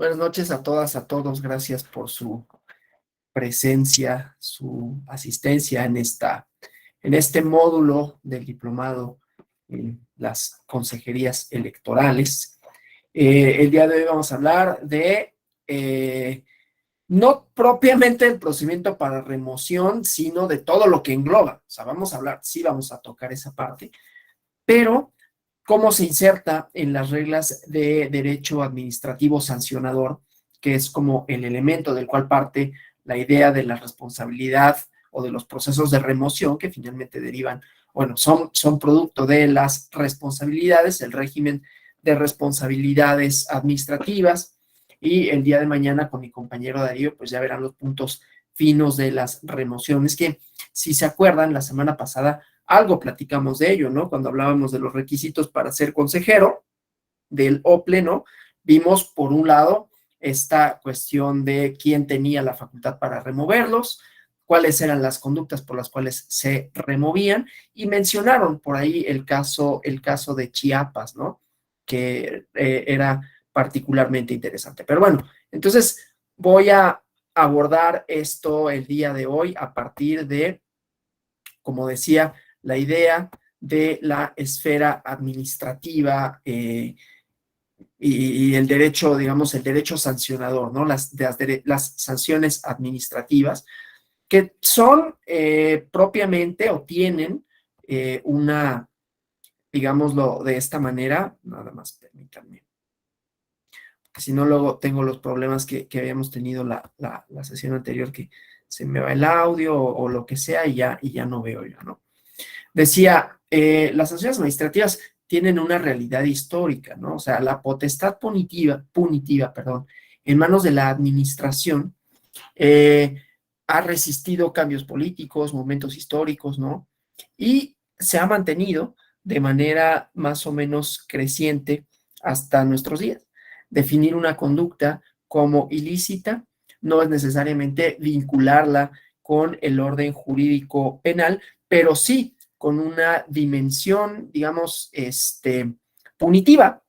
Buenas noches a todas, a todos. Gracias por su presencia, su asistencia en este módulo del diplomado en las consejerías electorales. El día de hoy vamos a hablar de, no propiamente el procedimiento para remoción, sino de todo lo que engloba. O sea, vamos a hablar, sí vamos a tocar esa parte, pero cómo se inserta en las reglas de derecho administrativo sancionador, que es como el elemento del cual parte la idea de la responsabilidad o de los procesos de remoción que finalmente derivan, bueno, son producto de las responsabilidades, el régimen de responsabilidades administrativas, y el día de mañana con mi compañero Darío, pues ya verán los puntos finos de las remociones, que si se acuerdan, la semana pasada algo platicamos de ello, ¿no? Cuando hablábamos de los requisitos para ser consejero del OPLE, ¿no? Vimos, por un lado, esta cuestión de quién tenía la facultad para removerlos, cuáles eran las conductas por las cuales se removían, y mencionaron por ahí el caso de Chiapas, ¿no? Que era particularmente interesante. Pero bueno, entonces voy a abordar esto el día de hoy a partir de, como decía, la idea de la esfera administrativa y el derecho, digamos, el derecho sancionador, ¿no? Las sanciones administrativas, que son propiamente o tienen una, digámoslo de esta manera, nada más permítanme, porque si no luego tengo los problemas que habíamos tenido la sesión anterior, que se me va el audio o lo que sea y ya no veo yo, ¿no? Decía, las sanciones administrativas tienen una realidad histórica, ¿no? O sea, la potestad punitiva, perdón, en manos de la administración ha resistido cambios políticos, momentos históricos, ¿no? Y se ha mantenido de manera más o menos creciente hasta nuestros días. Definir una conducta como ilícita no es necesariamente vincularla con el orden jurídico penal, pero sí con una dimensión, digamos, punitiva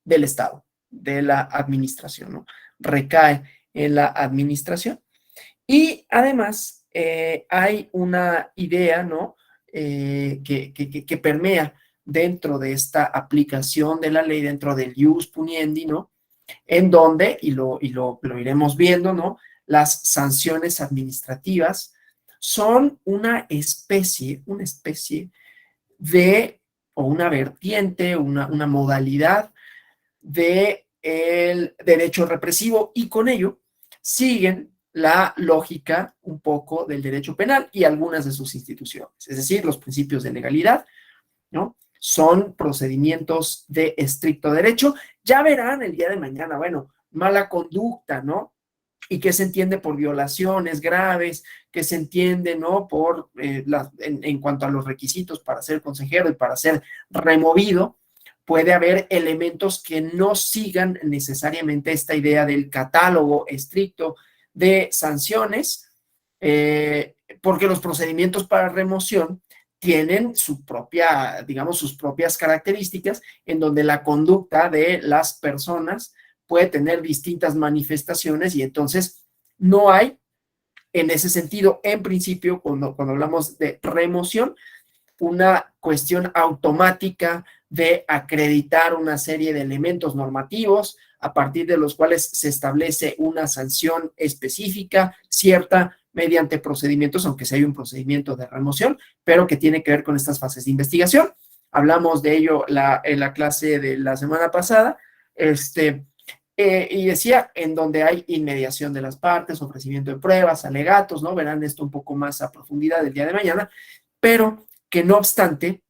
del Estado, de la administración, ¿no? Recae en la administración. Y además hay una idea, ¿no? Que permea dentro de esta aplicación de la ley, dentro del ius puniendi, ¿no? En donde, y lo iremos viendo, ¿no? Las sanciones administrativas son una especie de, o una vertiente, una modalidad de el derecho represivo, y con ello siguen la lógica un poco del derecho penal y algunas de sus instituciones, es decir, los principios de legalidad, ¿no? Son procedimientos de estricto derecho. Ya verán el día de mañana, bueno, mala conducta, ¿no? Y qué se entiende por violaciones graves, qué se entiende, ¿no? Por en cuanto a los requisitos para ser consejero y para ser removido, puede haber elementos que no sigan necesariamente esta idea del catálogo estricto de sanciones, porque los procedimientos para remoción tienen su propia, digamos, sus propias características, en donde la conducta de las personas puede tener distintas manifestaciones, y entonces no hay, en ese sentido, en principio, cuando hablamos de remoción, una cuestión automática de acreditar una serie de elementos normativos a partir de los cuales se establece una sanción específica, cierta, mediante procedimientos, aunque sea hay un procedimiento de remoción, pero que tiene que ver con estas fases de investigación. Hablamos de ello en la clase de la semana pasada, y decía, en donde hay inmediación de las partes, ofrecimiento de pruebas, alegatos, ¿no? Verán esto un poco más a profundidad el día de mañana, pero que no obstante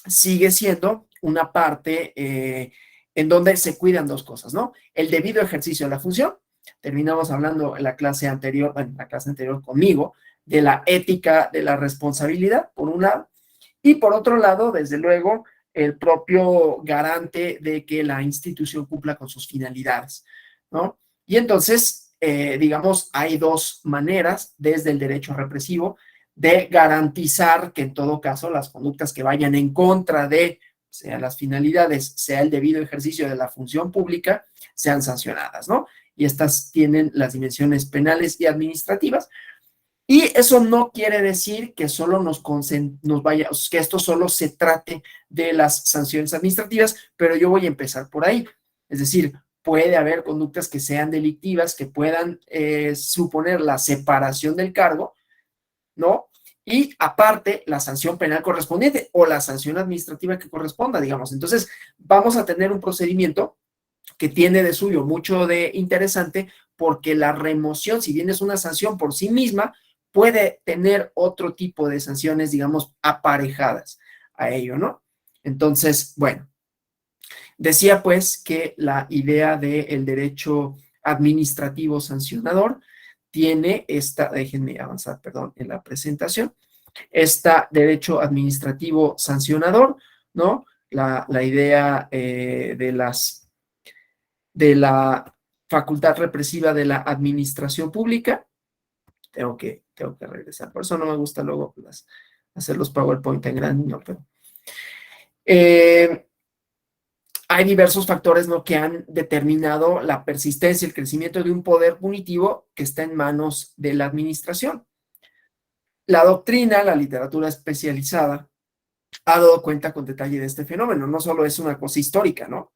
sigue siendo una parte en donde se cuidan dos cosas, ¿no? El debido ejercicio de la función. Terminamos hablando en la clase anterior, conmigo, de la ética de la responsabilidad, por un lado, y por otro lado, desde luego, el propio garante de que la institución cumpla con sus finalidades, ¿no? Y entonces, digamos, hay dos maneras desde el derecho represivo de garantizar que en todo caso las conductas que vayan en contra de sea las finalidades, sea el debido ejercicio de la función pública, sean sancionadas, ¿no? Y estas tienen las dimensiones penales y administrativas. Y eso no quiere decir que solo que esto solo se trate de las sanciones administrativas, pero yo voy a empezar por ahí. Es decir, puede haber conductas que sean delictivas, que puedan suponer la separación del cargo, ¿no? Y aparte, la sanción penal correspondiente o la sanción administrativa que corresponda, digamos. Entonces, vamos a tener un procedimiento que tiene de suyo mucho de interesante, porque la remoción, si bien es una sanción por sí misma, puede tener otro tipo de sanciones, digamos, aparejadas a ello, ¿no? Entonces, bueno, decía pues que la idea del derecho administrativo sancionador tiene déjenme avanzar, perdón, en la presentación, derecho administrativo sancionador, ¿no? La idea de la facultad represiva de la administración pública. Tengo que regresar, por eso no me gusta luego hacer los PowerPoint en grande, no, pero hay diversos factores, ¿no?, que han determinado la persistencia y el crecimiento de un poder punitivo que está en manos de la administración. La doctrina, la literatura especializada, ha dado cuenta con detalle de este fenómeno. No solo es una cosa histórica, ¿no?,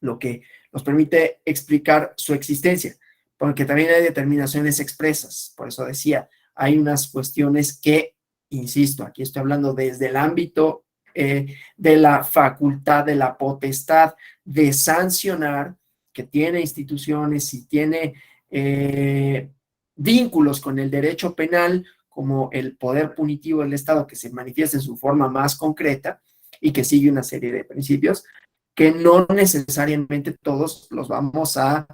lo que nos permite explicar su existencia, porque también hay determinaciones expresas. Por eso decía, hay unas cuestiones que, insisto, aquí estoy hablando desde el ámbito de la facultad, de la potestad de sancionar, que tiene instituciones y tiene vínculos con el derecho penal, como el poder punitivo del Estado, que se manifiesta en su forma más concreta y que sigue una serie de principios que no necesariamente todos los vamos a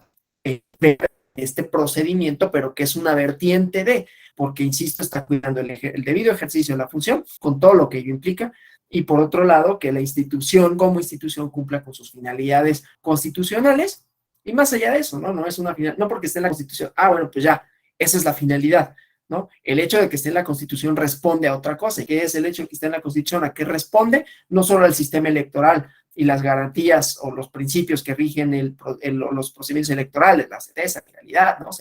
ver este procedimiento, pero que es una vertiente porque, insisto, está cuidando el debido ejercicio de la función, con todo lo que ello implica, y por otro lado, que la institución como institución cumpla con sus finalidades constitucionales, y más allá de eso, ¿no? No es una finalidad, no porque esté en la Constitución, bueno, pues ya, esa es la finalidad, ¿no? El hecho de que esté en la Constitución responde a otra cosa. ¿Y qué es el hecho de que esté en la Constitución? ¿A qué responde? No solo al sistema electoral y las garantías o los principios que rigen los procedimientos electorales, la certeza, legalidad, ¿no?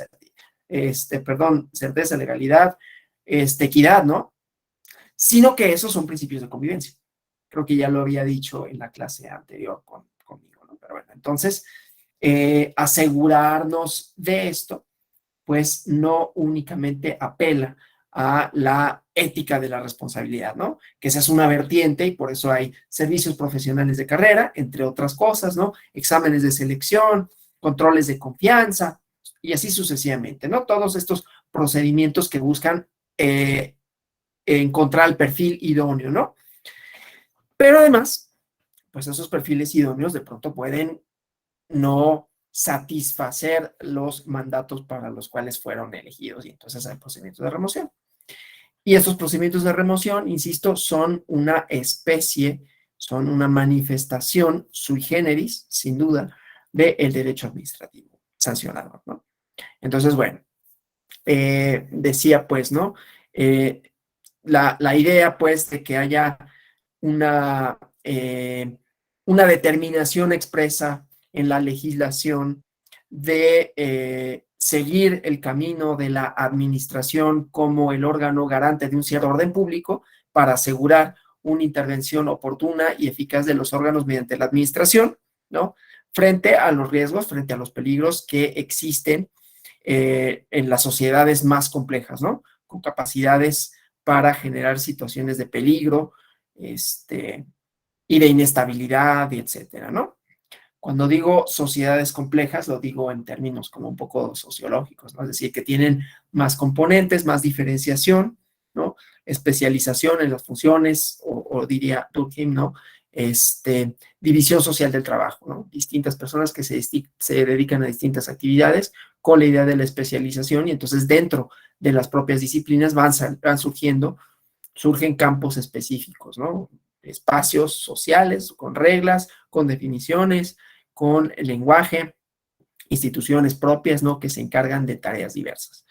Certeza, legalidad, equidad, ¿no? Sino que esos son principios de convivencia. Creo que ya lo había dicho en la clase anterior conmigo, ¿no? Pero bueno, entonces, asegurarnos de esto, pues no únicamente apela a la ética de la responsabilidad, ¿no? Que esa es una vertiente y por eso hay servicios profesionales de carrera, entre otras cosas, ¿no? Exámenes de selección, controles de confianza y así sucesivamente, ¿no? Todos estos procedimientos que buscan encontrar el perfil idóneo, ¿no? Pero además, pues esos perfiles idóneos de pronto pueden no satisfacer los mandatos para los cuales fueron elegidos y entonces hay procedimientos de remoción. Y estos procedimientos de remoción, insisto, son una manifestación sui generis, sin duda, del derecho administrativo sancionador, ¿no? Entonces, bueno, decía pues, ¿no? La idea pues de que haya una determinación expresa en la legislación de seguir el camino de la administración como el órgano garante de un cierto orden público para asegurar una intervención oportuna y eficaz de los órganos mediante la administración, ¿no? Frente a los riesgos, frente a los peligros que existen en las sociedades más complejas, ¿no? Con capacidades para generar situaciones de peligro, y de inestabilidad, y etcétera, ¿no? Cuando digo sociedades complejas, lo digo en términos como un poco sociológicos, ¿no? Es decir, que tienen más componentes, más diferenciación, ¿no? Especialización en las funciones, o diría Durkheim, ¿no? División social del trabajo, ¿no? Distintas personas que se dedican a distintas actividades con la idea de la especialización y entonces dentro de las propias disciplinas surgen campos específicos, ¿no? Espacios sociales, con reglas, con definiciones, con el lenguaje, instituciones propias, ¿no? Que se encargan de tareas diversas.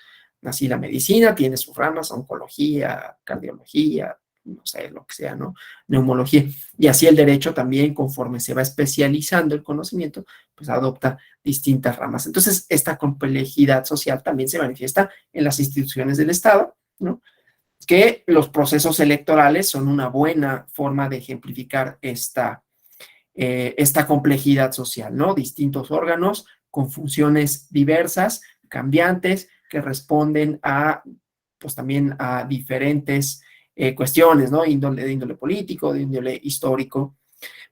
Así la medicina tiene sus ramas, oncología, cardiología, no sé, lo que sea, ¿no? Neumología. Y así el derecho también, conforme se va especializando el conocimiento, pues adopta distintas ramas. Entonces, esta complejidad social también se manifiesta en las instituciones del Estado, ¿no? Que los procesos electorales son una buena forma de ejemplificar esta complejidad social, ¿no? Distintos órganos con funciones diversas, cambiantes, que responden a, pues también a diferentes cuestiones, ¿no? De índole político, de índole histórico,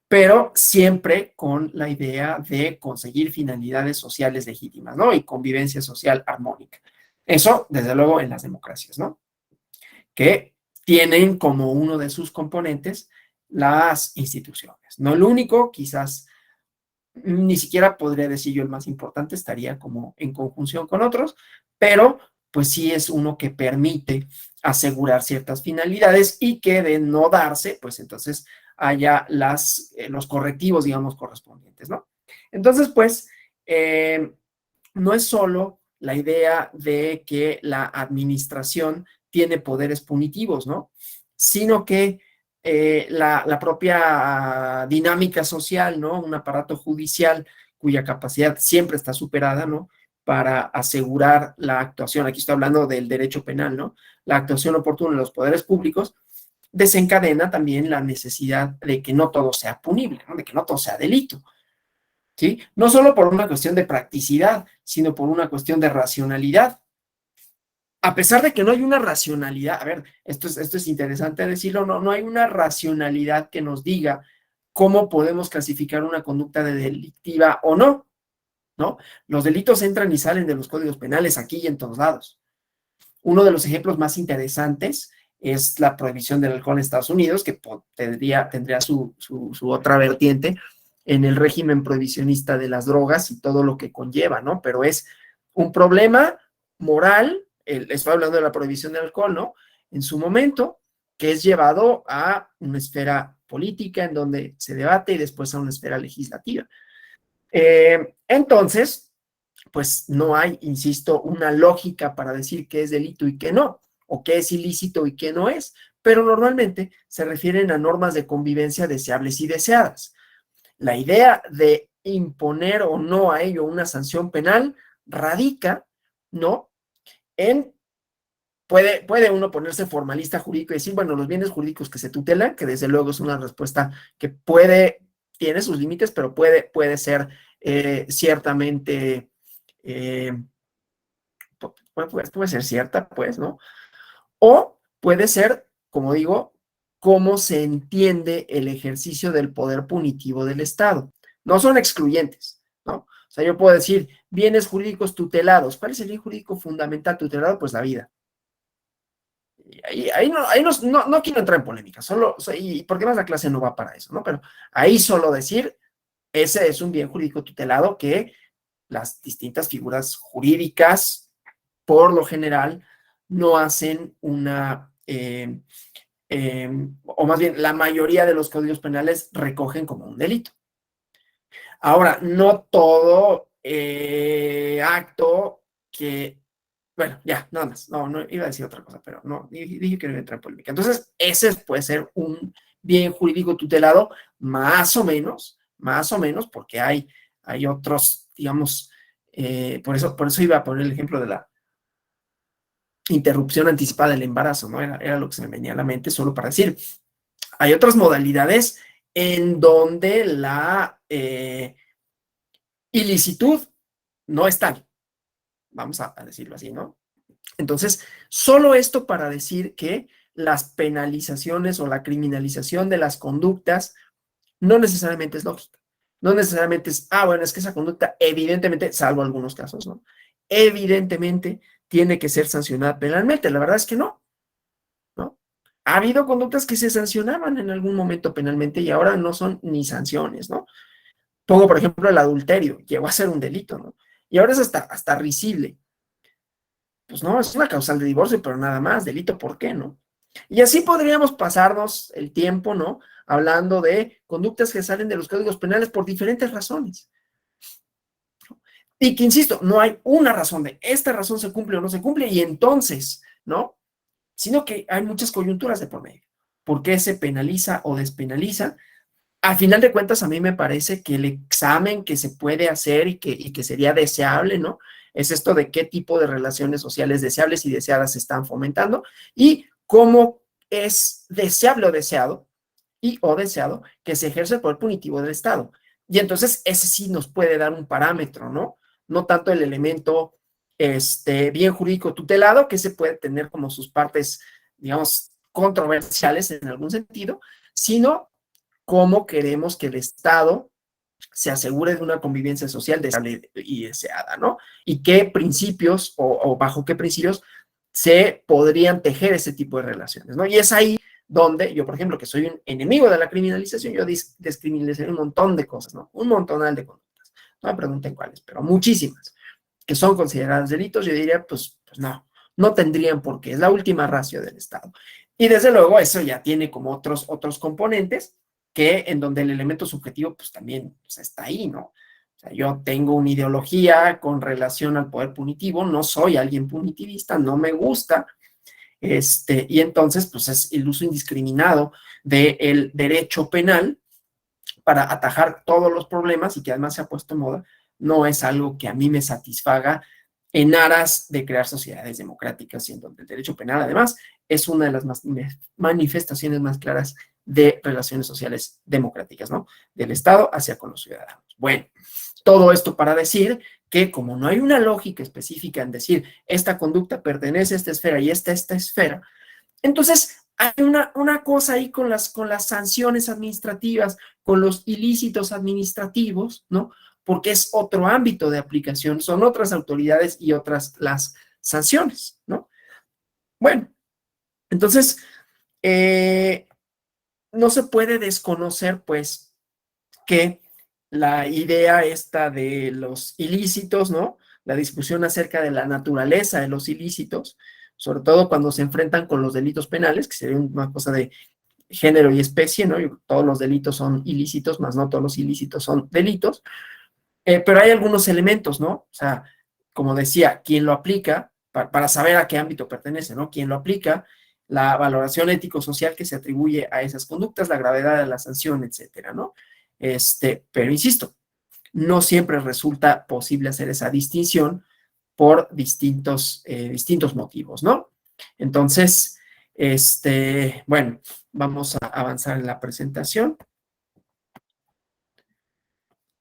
pero siempre con la idea de conseguir finalidades sociales legítimas, ¿no? Y convivencia social armónica. Eso, desde luego, en las democracias, ¿no? Que tienen como uno de sus componentes las instituciones. No el único, quizás ni siquiera podría decir yo el más importante, estaría como en conjunción con otros, pero pues sí es uno que permite asegurar ciertas finalidades y que de no darse, pues entonces haya los correctivos, digamos, correspondientes, ¿no? Entonces, pues, no es solo la idea de que la administración tiene poderes punitivos, ¿no? Sino que la propia dinámica social, ¿no? Un aparato judicial cuya capacidad siempre está superada, ¿no? Para asegurar la actuación, aquí estoy hablando del derecho penal, ¿no? La actuación oportuna de los poderes públicos desencadena también la necesidad de que no todo sea punible, ¿no? De que no todo sea delito. ¿Sí? No solo por una cuestión de practicidad, sino por una cuestión de racionalidad. A pesar de que no hay una racionalidad, a ver, esto es interesante decirlo, no hay una racionalidad que nos diga cómo podemos clasificar una conducta de delictiva o no, ¿no? Los delitos entran y salen de los códigos penales aquí y en todos lados. Uno de los ejemplos más interesantes es la prohibición del alcohol en Estados Unidos, que tendría su otra vertiente en el régimen prohibicionista de las drogas y todo lo que conlleva, ¿no? Pero es un problema moral, estoy hablando de la prohibición del alcohol, ¿no? En su momento, que es llevado a una esfera política en donde se debate y después a una esfera legislativa. Entonces, pues no hay, insisto, una lógica para decir qué es delito y qué no, o qué es ilícito y qué no es, pero normalmente se refieren a normas de convivencia deseables y deseadas. La idea de imponer o no a ello una sanción penal radica, ¿no? En, puede uno ponerse formalista jurídico y decir, bueno, los bienes jurídicos que se tutelan, que desde luego es una respuesta que tiene sus límites, pero puede ser ciertamente puede ser cierta, pues, ¿no? O puede ser, como digo, cómo se entiende el ejercicio del poder punitivo del Estado. No son excluyentes, ¿no? O sea, yo puedo decir, bienes jurídicos tutelados. ¿Cuál es el bien jurídico fundamental tutelado? Pues la vida. No quiero entrar en polémica, solo, o sea, y porque más la clase no va para eso, ¿no? Pero ahí solo decir, ese es un bien jurídico tutelado que las distintas figuras jurídicas por lo general, no hacen o más bien, la mayoría de los códigos penales recogen como un delito. Ahora, no todo acto que, bueno, ya, nada más, no iba a decir otra cosa, pero no, dije que no iba a entrar en polémica. Entonces, ese puede ser un bien jurídico tutelado, más o menos, porque hay otros, digamos, por eso iba a poner el ejemplo de la interrupción anticipada del embarazo, ¿no? Era lo que se me venía a la mente, solo para decir, hay otras modalidades en donde la ilicitud no es tal, vamos a decirlo así, ¿no? Entonces, solo esto para decir que las penalizaciones o la criminalización de las conductas no necesariamente es lógica. No necesariamente es, bueno, es que esa conducta evidentemente, salvo algunos casos, ¿no? Evidentemente tiene que ser sancionada penalmente. La verdad es que no, ¿no? Ha habido conductas que se sancionaban en algún momento penalmente y ahora no son ni sanciones, ¿no? Pongo, por ejemplo, el adulterio, llegó a ser un delito, ¿no? Y ahora es hasta risible. Pues no, es una causal de divorcio, pero nada más, delito, ¿por qué, no? Y así podríamos pasarnos el tiempo, ¿no? Hablando de conductas que salen de los códigos penales por diferentes razones. Y que, insisto, no hay una razón de esta razón se cumple o no se cumple, y entonces, ¿no? Sino que hay muchas coyunturas de por medio. por qué se penaliza o despenaliza. Al final de cuentas, a mí me parece que el examen que se puede hacer y que sería deseable, ¿no? Es esto de qué tipo de relaciones sociales deseables y deseadas se están fomentando y cómo es deseable o deseado que se ejerce el poder punitivo del Estado. Y entonces ese sí nos puede dar un parámetro, ¿no? No tanto el elemento bien jurídico tutelado, que se puede tener como sus partes, digamos, controversiales en algún sentido, sino cómo queremos que el Estado se asegure de una convivencia social deseable y deseada, ¿no? Y qué principios o bajo qué principios se podrían tejer ese tipo de relaciones, ¿no? Y es ahí donde yo, por ejemplo, que soy un enemigo de la criminalización, yo descriminalizaría un montón de cosas, ¿no? Un montonal de conductas. No me pregunten cuáles, pero muchísimas que son consideradas delitos, yo diría, pues no, no tendrían por qué, es la última ratio del Estado. Y desde luego eso ya tiene como otros componentes que en donde el elemento subjetivo pues también pues, está ahí, ¿no? O sea, yo tengo una ideología con relación al poder punitivo, no soy alguien punitivista, no me gusta, y entonces pues es el uso indiscriminado del derecho penal para atajar todos los problemas y que además se ha puesto en moda, no es algo que a mí me satisfaga en aras de crear sociedades democráticas y en donde el derecho penal además es una de las manifestaciones más claras de relaciones sociales democráticas, ¿no? Del Estado hacia con los ciudadanos. Bueno, todo esto para decir que como no hay una lógica específica en decir esta conducta pertenece a esta esfera y esta a esta esfera, entonces hay una cosa ahí con las sanciones administrativas, con los ilícitos administrativos, ¿no? Porque es otro ámbito de aplicación, son otras autoridades y otras las sanciones, ¿no? Bueno, entonces, no se puede desconocer, pues, que la idea esta de los ilícitos, ¿no? La discusión acerca de la naturaleza de los ilícitos, sobre todo cuando se enfrentan con los delitos penales, que sería una cosa de género y especie, ¿no? Todos los delitos son ilícitos, más no todos los ilícitos son delitos, pero hay algunos elementos, ¿no? O sea, como decía, quien lo aplica, para saber a qué ámbito pertenece, ¿no? Quien lo aplica, la valoración ético-social que se atribuye a esas conductas, la gravedad de la sanción, etcétera, ¿no? Pero insisto, no siempre resulta posible hacer esa distinción por distintos motivos, ¿no? Entonces, bueno, vamos a avanzar en la presentación,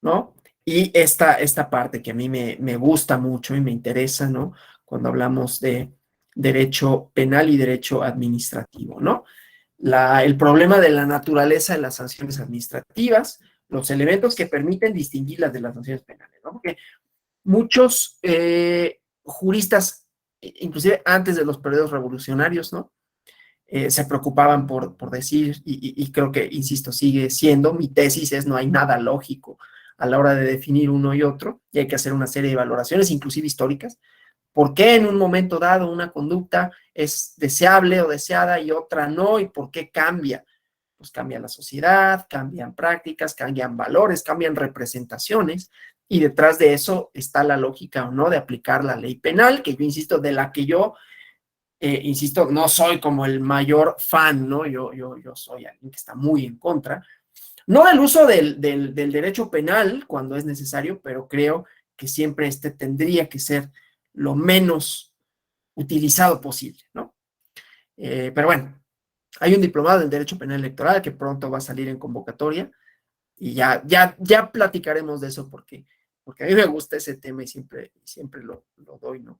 ¿no? Y esta parte que a mí me gusta mucho y me interesa, ¿no? Cuando hablamos de derecho penal y derecho administrativo, ¿no? El problema de la naturaleza de las sanciones administrativas, los elementos que permiten distinguirlas de las sanciones penales, ¿no? Porque muchos juristas, inclusive antes de los periodos revolucionarios, ¿no? Se preocupaban por decir, y creo que, insisto, sigue siendo, mi tesis es no hay nada lógico a la hora de definir uno y otro, y hay que hacer una serie de valoraciones, inclusive históricas, por qué en un momento dado una conducta es deseable o deseada y otra no, y por qué cambia. Pues cambia la sociedad, cambian prácticas, cambian valores, cambian representaciones, y detrás de eso está la lógica o no de aplicar la ley penal, que yo insisto, de la que yo insisto, no soy como el mayor fan, ¿no? Yo soy alguien que está muy en contra, no del uso del derecho penal cuando es necesario, pero creo que siempre tendría que ser lo menos utilizado posible, ¿no? Pero bueno, hay un diplomado en Derecho Penal Electoral que pronto va a salir en convocatoria y ya platicaremos de eso porque a mí me gusta ese tema y siempre lo doy, ¿no?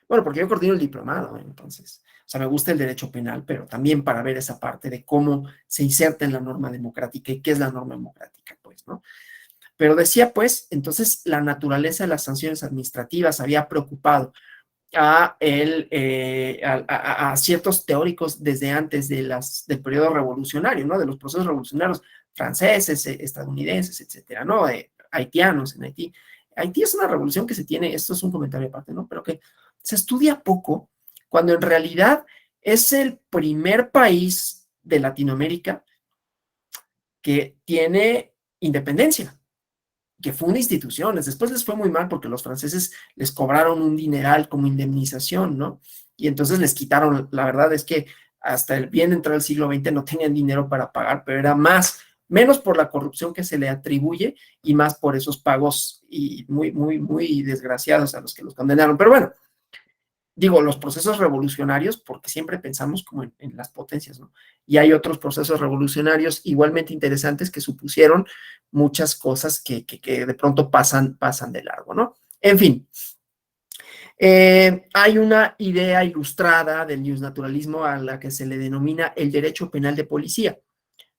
Porque yo coordino el diplomado, entonces, o sea, me gusta el derecho penal, pero también para ver esa parte de cómo se inserta en la norma democrática y qué es la norma democrática, pues, ¿no? Pero decía, pues, entonces la naturaleza de las sanciones administrativas había preocupado a ciertos teóricos desde antes del periodo revolucionario, ¿no? De los procesos revolucionarios franceses, estadounidenses, etcétera, ¿no? Haitianos en Haití. Haití es una revolución que se tiene, esto es un comentario aparte, ¿no? Pero que se estudia poco, cuando en realidad es el primer país de Latinoamérica que tiene independencia, que funda instituciones. Después les fue muy mal porque los franceses les cobraron un dineral como indemnización, ¿no? Y entonces les quitaron, la verdad es que hasta el bien entrado el siglo XX no tenían dinero para pagar, pero era menos por la corrupción que se le atribuye y más por esos pagos y muy desgraciados a los que los condenaron. Pero bueno, digo, los procesos revolucionarios, porque siempre pensamos como en las potencias, ¿no? Y hay otros procesos revolucionarios igualmente interesantes que supusieron muchas cosas que de pronto pasan de largo, ¿no? En fin, hay una idea ilustrada del newsnaturalismo a la que se le denomina el derecho penal de policía,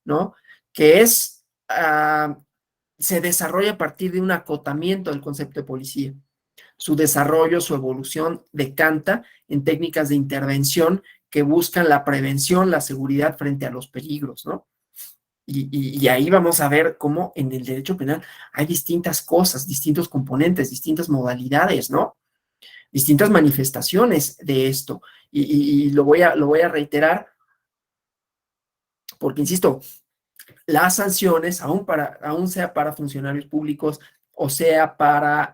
¿no? Que se desarrolla a partir de un acotamiento del concepto de policía. Su desarrollo, su evolución decanta en técnicas de intervención que buscan la prevención, la seguridad frente a los peligros, ¿no? Y ahí vamos a ver cómo en el derecho penal hay distintas cosas, distintos componentes, distintas modalidades, ¿no? Distintas manifestaciones de esto. Y lo voy a reiterar porque, insisto, las sanciones, aún sea para funcionarios públicos o sea para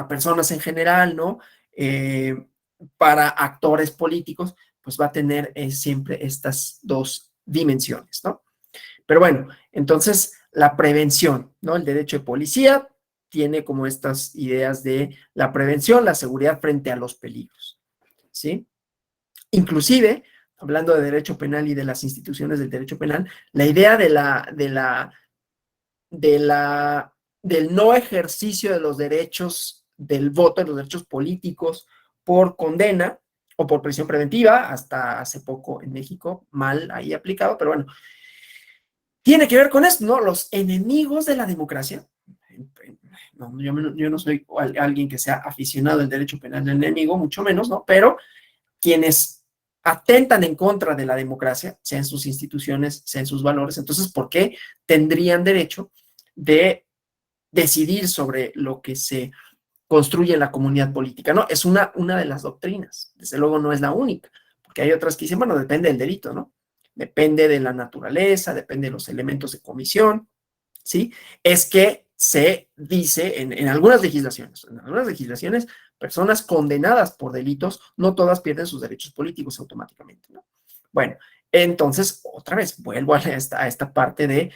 personas en general, ¿no? Para actores políticos, pues va a tener siempre estas dos dimensiones, ¿no? Pero bueno, entonces la prevención, ¿no? El derecho de policía tiene como estas ideas de la prevención, la seguridad frente a los peligros, ¿sí? Inclusive, hablando de derecho penal y de las instituciones del derecho penal, la idea del no ejercicio de los derechos del voto, de los derechos políticos por condena o por prisión preventiva, hasta hace poco en México, mal ahí aplicado, pero bueno, tiene que ver con esto, ¿no? Los enemigos de la democracia. No, yo no soy alguien que sea aficionado al derecho penal del enemigo, mucho menos, ¿no? Pero quienes atentan en contra de la democracia, sea en sus instituciones, sea en sus valores, entonces, ¿por qué tendrían derecho de decidir sobre lo que se construye en la comunidad política? No, es una de las doctrinas, desde luego no es la única, porque hay otras que dicen, bueno, depende del delito, ¿no? Depende de la naturaleza, depende de los elementos de comisión, ¿sí? Es que se dice en algunas legislaciones, personas condenadas por delitos, no todas pierden sus derechos políticos automáticamente, ¿no? Bueno, entonces, otra vez, vuelvo a esta parte de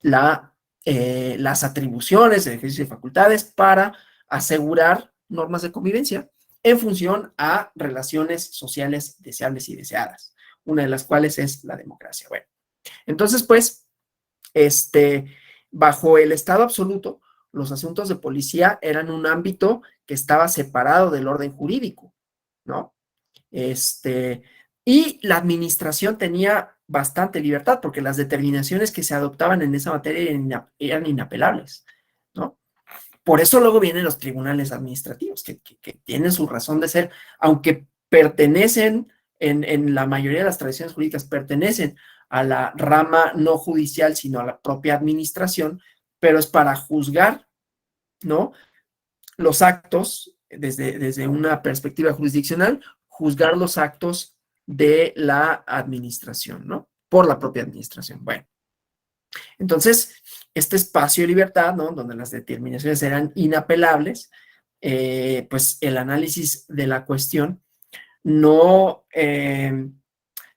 las atribuciones, el ejercicio de facultades para asegurar normas de convivencia en función a relaciones sociales deseables y deseadas, una de las cuales es la democracia. Bueno, entonces, pues, bajo el Estado absoluto, los asuntos de policía eran un ámbito que estaba separado del orden jurídico, ¿no? Y la administración tenía bastante libertad porque las determinaciones que se adoptaban en esa materia eran inapelables, ¿no? Por eso luego vienen los tribunales administrativos, que tienen su razón de ser, aunque pertenecen, en la mayoría de las tradiciones jurídicas, pertenecen a la rama no judicial, sino a la propia administración, pero es para juzgar, ¿no? Los actos desde una perspectiva jurisdiccional, juzgar los actos de la administración, ¿no? Por la propia administración. Bueno, entonces, este espacio de libertad, ¿no? Donde las determinaciones eran inapelables, pues el análisis de la cuestión no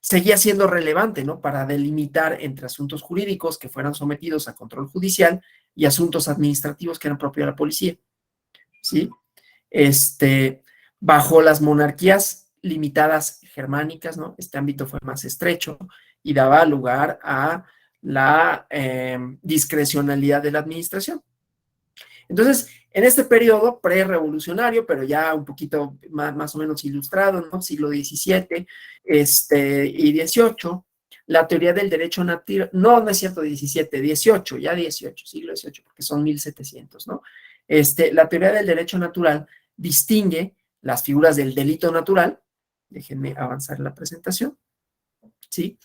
seguía siendo relevante, ¿no? Para delimitar entre asuntos jurídicos que fueran sometidos a control judicial y asuntos administrativos que eran propios de la policía, ¿sí? Bajo las monarquías limitadas germánicas, ¿no? Este ámbito fue más estrecho y daba lugar a la discrecionalidad de la administración. Entonces, en este periodo pre-revolucionario, pero ya un poquito más o menos ilustrado, ¿no? Siglo XVII y XVIII, la teoría del derecho natural, no es cierto, XVII, XVIII, ya XVIII, siglo XVIII, porque son 1700, ¿no? La teoría del derecho natural distingue las figuras del delito natural, déjenme avanzar la presentación, ¿sí?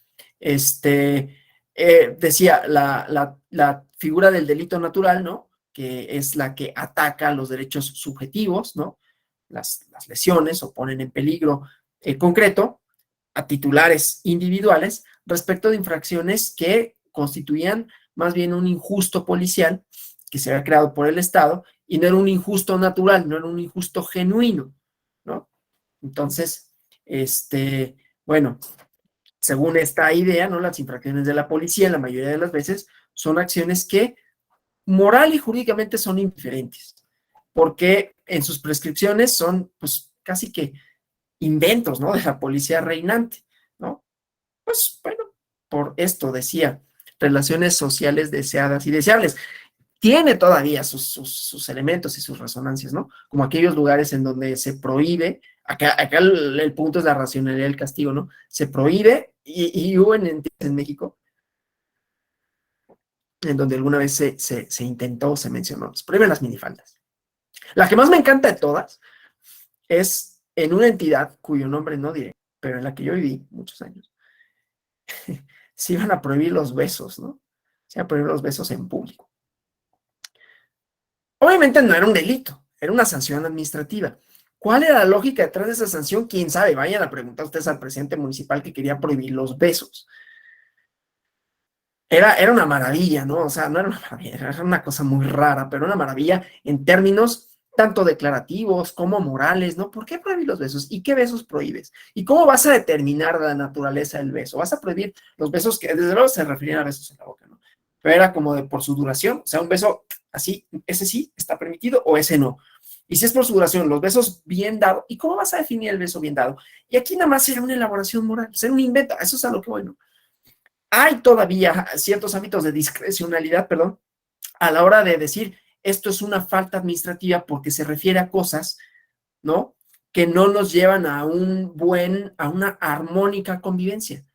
Decía, la figura del delito natural, ¿no? Que es la que ataca los derechos subjetivos, ¿no? Las lesiones o ponen en peligro concreto a titulares individuales respecto de infracciones que constituían más bien un injusto policial que se había creado por el Estado y no era un injusto natural, no era un injusto genuino, ¿no? Entonces, bueno, según esta idea, ¿no? Las infracciones de la policía, la mayoría de las veces, son acciones que moral y jurídicamente son indiferentes, porque en sus prescripciones son, pues, casi que inventos, ¿no? De la policía reinante, ¿no? Pues, bueno, por esto decía, relaciones sociales deseadas y deseables. Tiene todavía sus elementos y sus resonancias, ¿no? Como aquellos lugares en donde se prohíbe, acá el punto es la racionalidad del castigo, ¿no? Se prohíbe, y hubo en México, en donde alguna vez se intentó, se mencionó, se prohíben las minifaldas. La que más me encanta de todas es en una entidad cuyo nombre no diré, pero en la que yo viví muchos años, se iban a prohibir los besos, ¿no? Se iban a prohibir los besos en público. Obviamente no era un delito, era una sanción administrativa. ¿Cuál era la lógica detrás de esa sanción? ¿Quién sabe? Vayan a preguntar ustedes al presidente municipal que quería prohibir los besos. Era una maravilla, ¿no? O sea, no era una maravilla, era una cosa muy rara, pero una maravilla en términos tanto declarativos como morales, ¿no? ¿Por qué prohibir los besos? ¿Y qué besos prohíbes? ¿Y cómo vas a determinar la naturaleza del beso? ¿Vas a prohibir los besos que desde luego se referían a besos en la boca, ¿no? Pero era como de por su duración, o sea, un beso así, ese sí está permitido o ese no. Y si es por su duración, los besos bien dados, ¿y cómo vas a definir el beso bien dado? Y aquí nada más era una elaboración moral, era un invento, eso es a lo que voy, ¿no? Hay todavía ciertos ámbitos de discrecionalidad, perdón, a la hora de decir esto es una falta administrativa porque se refiere a cosas, ¿no? Que no nos llevan a a una armónica convivencia.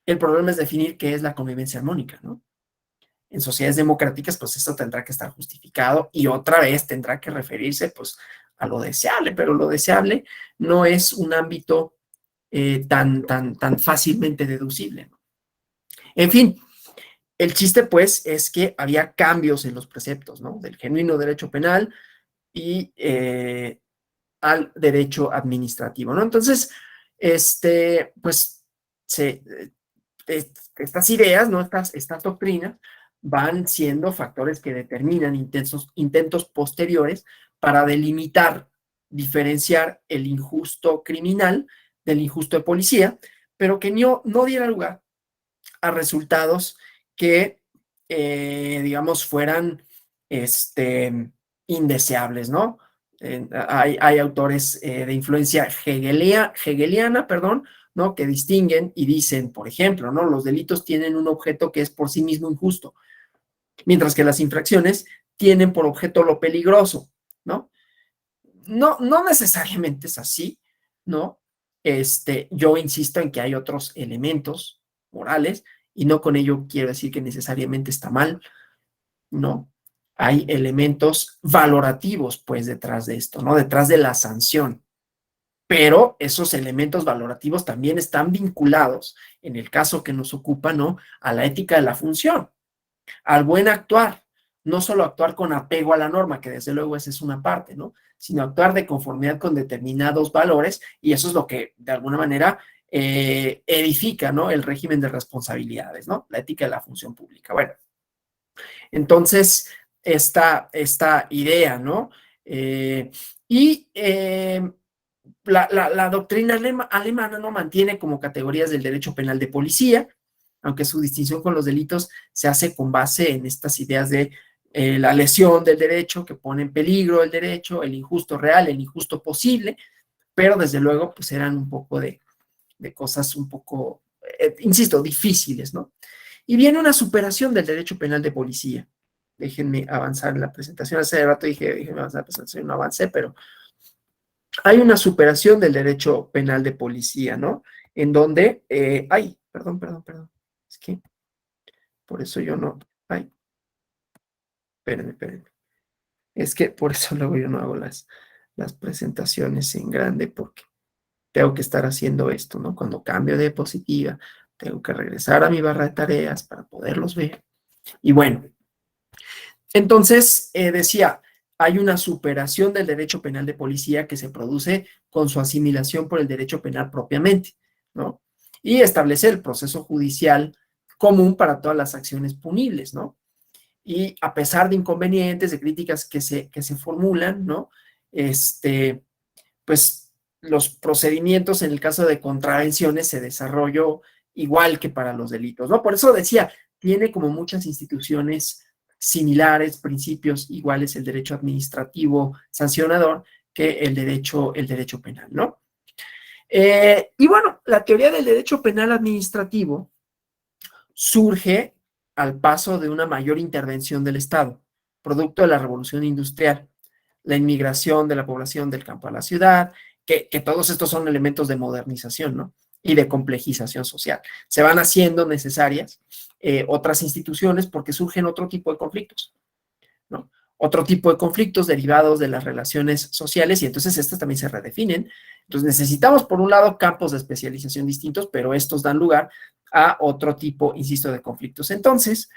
El problema es definir qué es la convivencia armónica, ¿no? En sociedades democráticas, pues esto tendrá que estar justificado y otra vez tendrá que referirse, pues, a lo deseable, pero lo deseable no es un ámbito tan fácilmente deducible, ¿no? En fin, el chiste, pues, es que había cambios en los preceptos, ¿no? Del genuino derecho penal y al derecho administrativo, ¿no? Entonces, pues, estas ideas, ¿no? Estas doctrinas van siendo factores que determinan intentos posteriores para delimitar, diferenciar el injusto criminal del injusto de policía, pero que no diera lugar a resultados que, digamos, fueran indeseables, ¿no? Hay autores de influencia hegeliana, perdón, ¿no? Que distinguen y dicen, por ejemplo, ¿no? Los delitos tienen un objeto que es por sí mismo injusto, mientras que las infracciones tienen por objeto lo peligroso, ¿no? No necesariamente es así, ¿no? Yo insisto en que hay otros elementos morales y no con ello quiero decir que necesariamente está mal, ¿no? Hay elementos valorativos, pues, detrás de esto, ¿no? Detrás de la sanción. Pero esos elementos valorativos también están vinculados, en el caso que nos ocupa, ¿no? A la ética de la función, al buen actuar, no solo actuar con apego a la norma, que desde luego esa es una parte, ¿no? Sino actuar de conformidad con determinados valores, y eso es lo que de alguna manera edifica, ¿no? El régimen de responsabilidades, ¿no? La ética de la función pública. Bueno, entonces, esta idea, ¿no? Y la doctrina alemana no mantiene como categorías del derecho penal de policía, aunque su distinción con los delitos se hace con base en estas ideas de la lesión del derecho que pone en peligro el derecho, el injusto real, el injusto posible, pero desde luego pues eran un poco de cosas un poco, insisto, difíciles, ¿no? Y viene una superación del derecho penal de policía. Déjenme avanzar en la presentación. Hace rato dije, déjenme avanzar en la presentación, no avancé, pero hay una superación del derecho penal de policía, ¿no? En donde, perdón, es que por eso yo no, espérenme. Es que por eso luego yo no hago las presentaciones en grande porque tengo que estar haciendo esto, ¿no? Cuando cambio de diapositiva, tengo que regresar a mi barra de tareas para poderlos ver. Y bueno, entonces decía, hay una superación del derecho penal de policía que se produce con su asimilación por el derecho penal propiamente, ¿no? Y establece el proceso judicial común para todas las acciones punibles, ¿no? Y a pesar de inconvenientes, de críticas que se formulan, ¿no? Pues los procedimientos en el caso de contravenciones se desarrolló igual que para los delitos, ¿no? Por eso decía, tiene como muchas instituciones similares, principios iguales el derecho administrativo sancionador que el derecho penal, ¿no? Y bueno, la teoría del derecho penal administrativo surge al paso de una mayor intervención del Estado, producto de la revolución industrial, la inmigración de la población del campo a la ciudad, que todos estos son elementos de modernización, ¿no? Y de complejización social. Se van haciendo necesarias otras instituciones porque surgen otro tipo de conflictos, ¿no? Otro tipo de conflictos derivados de las relaciones sociales y entonces estas también se redefinen. Entonces necesitamos, por un lado, campos de especialización distintos, pero estos dan lugar a otro tipo, insisto, de conflictos. Entonces,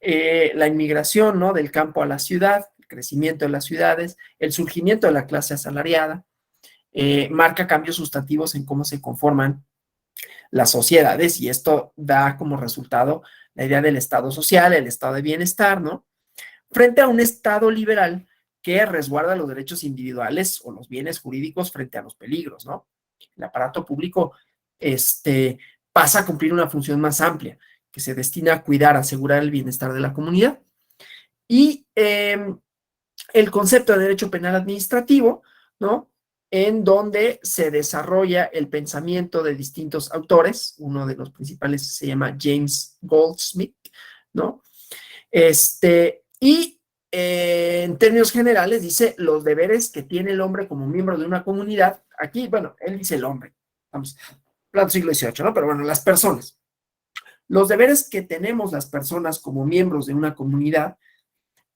la inmigración, ¿no? Del campo a la ciudad, el crecimiento de las ciudades, el surgimiento de la clase asalariada, marca cambios sustantivos en cómo se conforman las sociedades y esto da como resultado la idea del estado social, el estado de bienestar, ¿no? Frente a un estado liberal que resguarda los derechos individuales o los bienes jurídicos frente a los peligros, ¿no? El aparato público pasa a cumplir una función más amplia, que se destina a cuidar, asegurar el bienestar de la comunidad. Y el concepto de derecho penal administrativo, ¿no? En donde se desarrolla el pensamiento de distintos autores, uno de los principales se llama James Goldsmith, ¿no? Y en términos generales dice los deberes que tiene el hombre como miembro de una comunidad. Aquí, bueno, él dice el hombre, vamos, plano siglo XVIII, ¿no? Pero bueno, las personas. Los deberes que tenemos las personas como miembros de una comunidad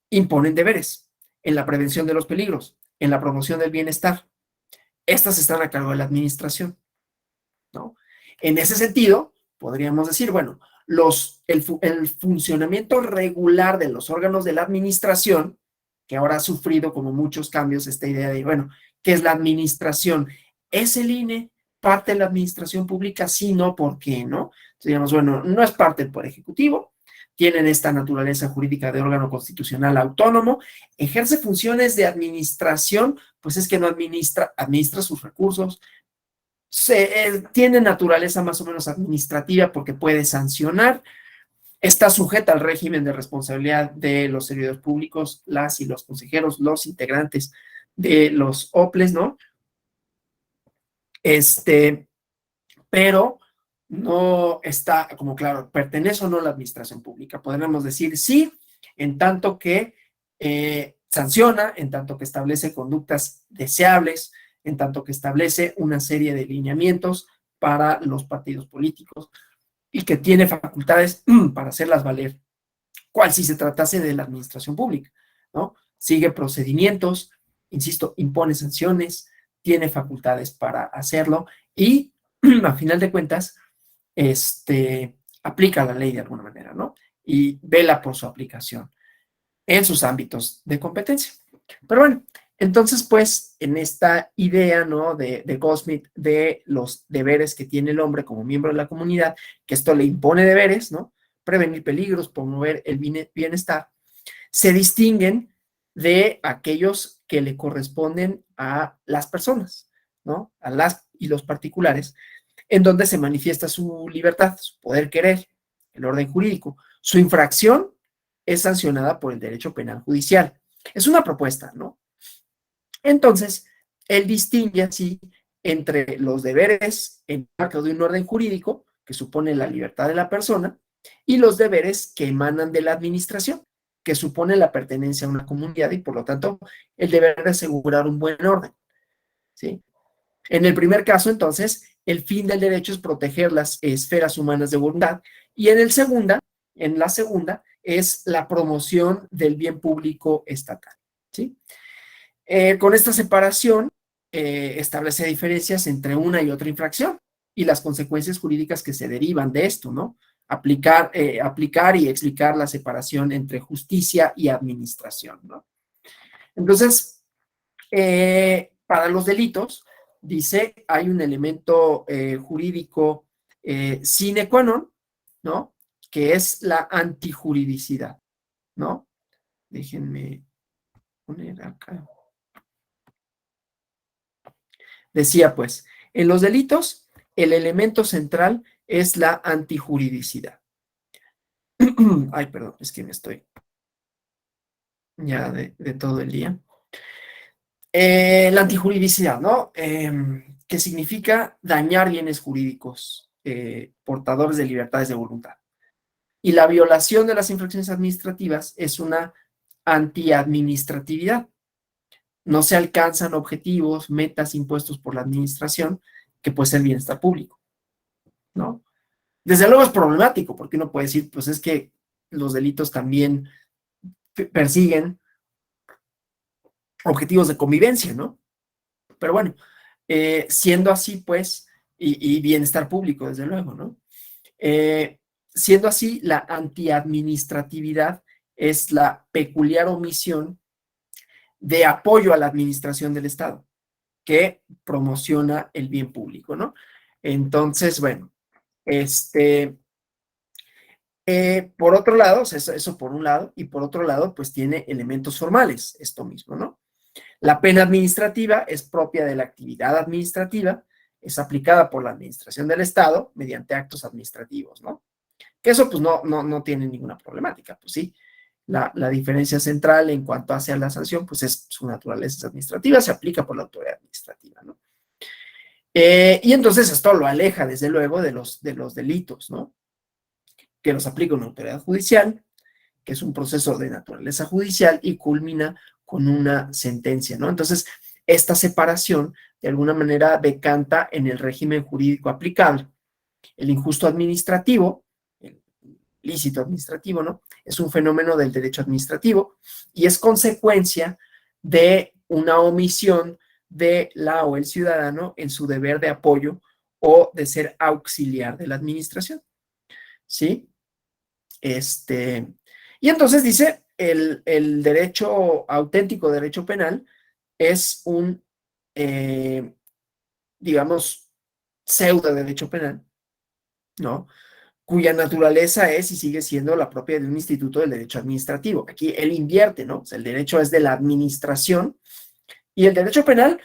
imponen deberes en la prevención de los peligros, en la promoción del bienestar. Estas están a cargo de la administración, ¿no? En ese sentido, podríamos decir, bueno, el funcionamiento regular de los órganos de la administración, que ahora ha sufrido como muchos cambios esta idea de, bueno, ¿qué es la administración? ¿Es el INE parte de la administración pública? Sí, no, ¿por qué? ¿No? Entonces, digamos, bueno, no es parte del Poder Ejecutivo, tienen esta naturaleza jurídica de órgano constitucional autónomo, ejerce funciones de administración, pues es que no administra sus recursos, tiene naturaleza más o menos administrativa porque puede sancionar, está sujeta al régimen de responsabilidad de los servidores públicos, las y los consejeros, los integrantes de los OPLES, ¿no? Pero no está como claro, pertenece o no a la administración pública. Podríamos decir sí, en tanto que sanciona, en tanto que establece conductas deseables, en tanto que establece una serie de lineamientos para los partidos políticos y que tiene facultades para hacerlas valer, cual si se tratase de la administración pública, ¿no? Sigue procedimientos, insisto, impone sanciones, tiene facultades para hacerlo y a final de cuentas, aplica la ley de alguna manera, ¿no? Y vela por su aplicación en sus ámbitos de competencia. Pero bueno, entonces, pues, en esta idea, ¿no? De Goldsmith, de los deberes que tiene el hombre como miembro de la comunidad, que esto le impone deberes, ¿no? Prevenir peligros, promover el bienestar, se distinguen de aquellos que le corresponden a las personas, ¿no? A las y los particulares, en donde se manifiesta su libertad, su poder querer, el orden jurídico. Su infracción es sancionada por el derecho penal judicial. Es una propuesta, ¿no? Entonces, él distingue así entre los deberes en el marco de un orden jurídico, que supone la libertad de la persona, y los deberes que emanan de la administración, que supone la pertenencia a una comunidad y, por lo tanto, el deber de asegurar un buen orden, ¿sí? En el primer caso, entonces, el fin del derecho es proteger las esferas humanas de voluntad y en la segunda, es la promoción del bien público estatal, ¿sí? Con esta separación, establece diferencias entre una y otra infracción y las consecuencias jurídicas que se derivan de esto, ¿no? Aplicar y explicar la separación entre justicia y administración, ¿no? Entonces, para los delitos, dice, hay un elemento jurídico sine qua non, ¿no? Que es la antijuridicidad, ¿no? Déjenme poner acá. Decía pues, en los delitos, el elemento central es la antijuridicidad. Ay, perdón, es que me estoy ya de todo el día. La antijuridicidad, ¿no? Que significa dañar bienes jurídicos portadores de libertades de voluntad. Y la violación de las infracciones administrativas es una antiadministratividad. No se alcanzan objetivos, metas impuestos por la administración, que puede ser bienestar público, ¿no? Desde luego es problemático, porque uno puede decir, pues es que los delitos también persiguen objetivos de convivencia, ¿no? Pero bueno, siendo así, pues, y bienestar público, desde luego, ¿no? Siendo así, la antiadministratividad es la peculiar omisión de apoyo a la administración del Estado, que promociona el bien público, ¿no? Entonces, bueno, por otro lado, eso por un lado, y por otro lado, pues tiene elementos formales, esto mismo, ¿no? La pena administrativa es propia de la actividad administrativa, es aplicada por la administración del Estado mediante actos administrativos, ¿no? Que eso pues no tiene ninguna problemática, pues sí. La diferencia central en cuanto hace a la sanción, pues es su naturaleza administrativa, se aplica por la autoridad administrativa, ¿no? Y entonces esto lo aleja, desde luego, de los delitos, ¿no? Que los aplica una autoridad judicial, que es un proceso de naturaleza judicial y culmina con una sentencia, ¿no? Entonces, esta separación, de alguna manera, decanta en el régimen jurídico aplicable. El injusto administrativo, el lícito administrativo, ¿no? Es un fenómeno del derecho administrativo y es consecuencia de una omisión de la o el ciudadano en su deber de apoyo o de ser auxiliar de la administración, ¿sí? Y entonces dice, el derecho auténtico, derecho penal, es un, digamos, pseudo derecho penal, ¿no? Cuya naturaleza es y sigue siendo la propia de un instituto del derecho administrativo. Aquí él invierte, ¿no? O sea, el derecho es de la administración y el derecho penal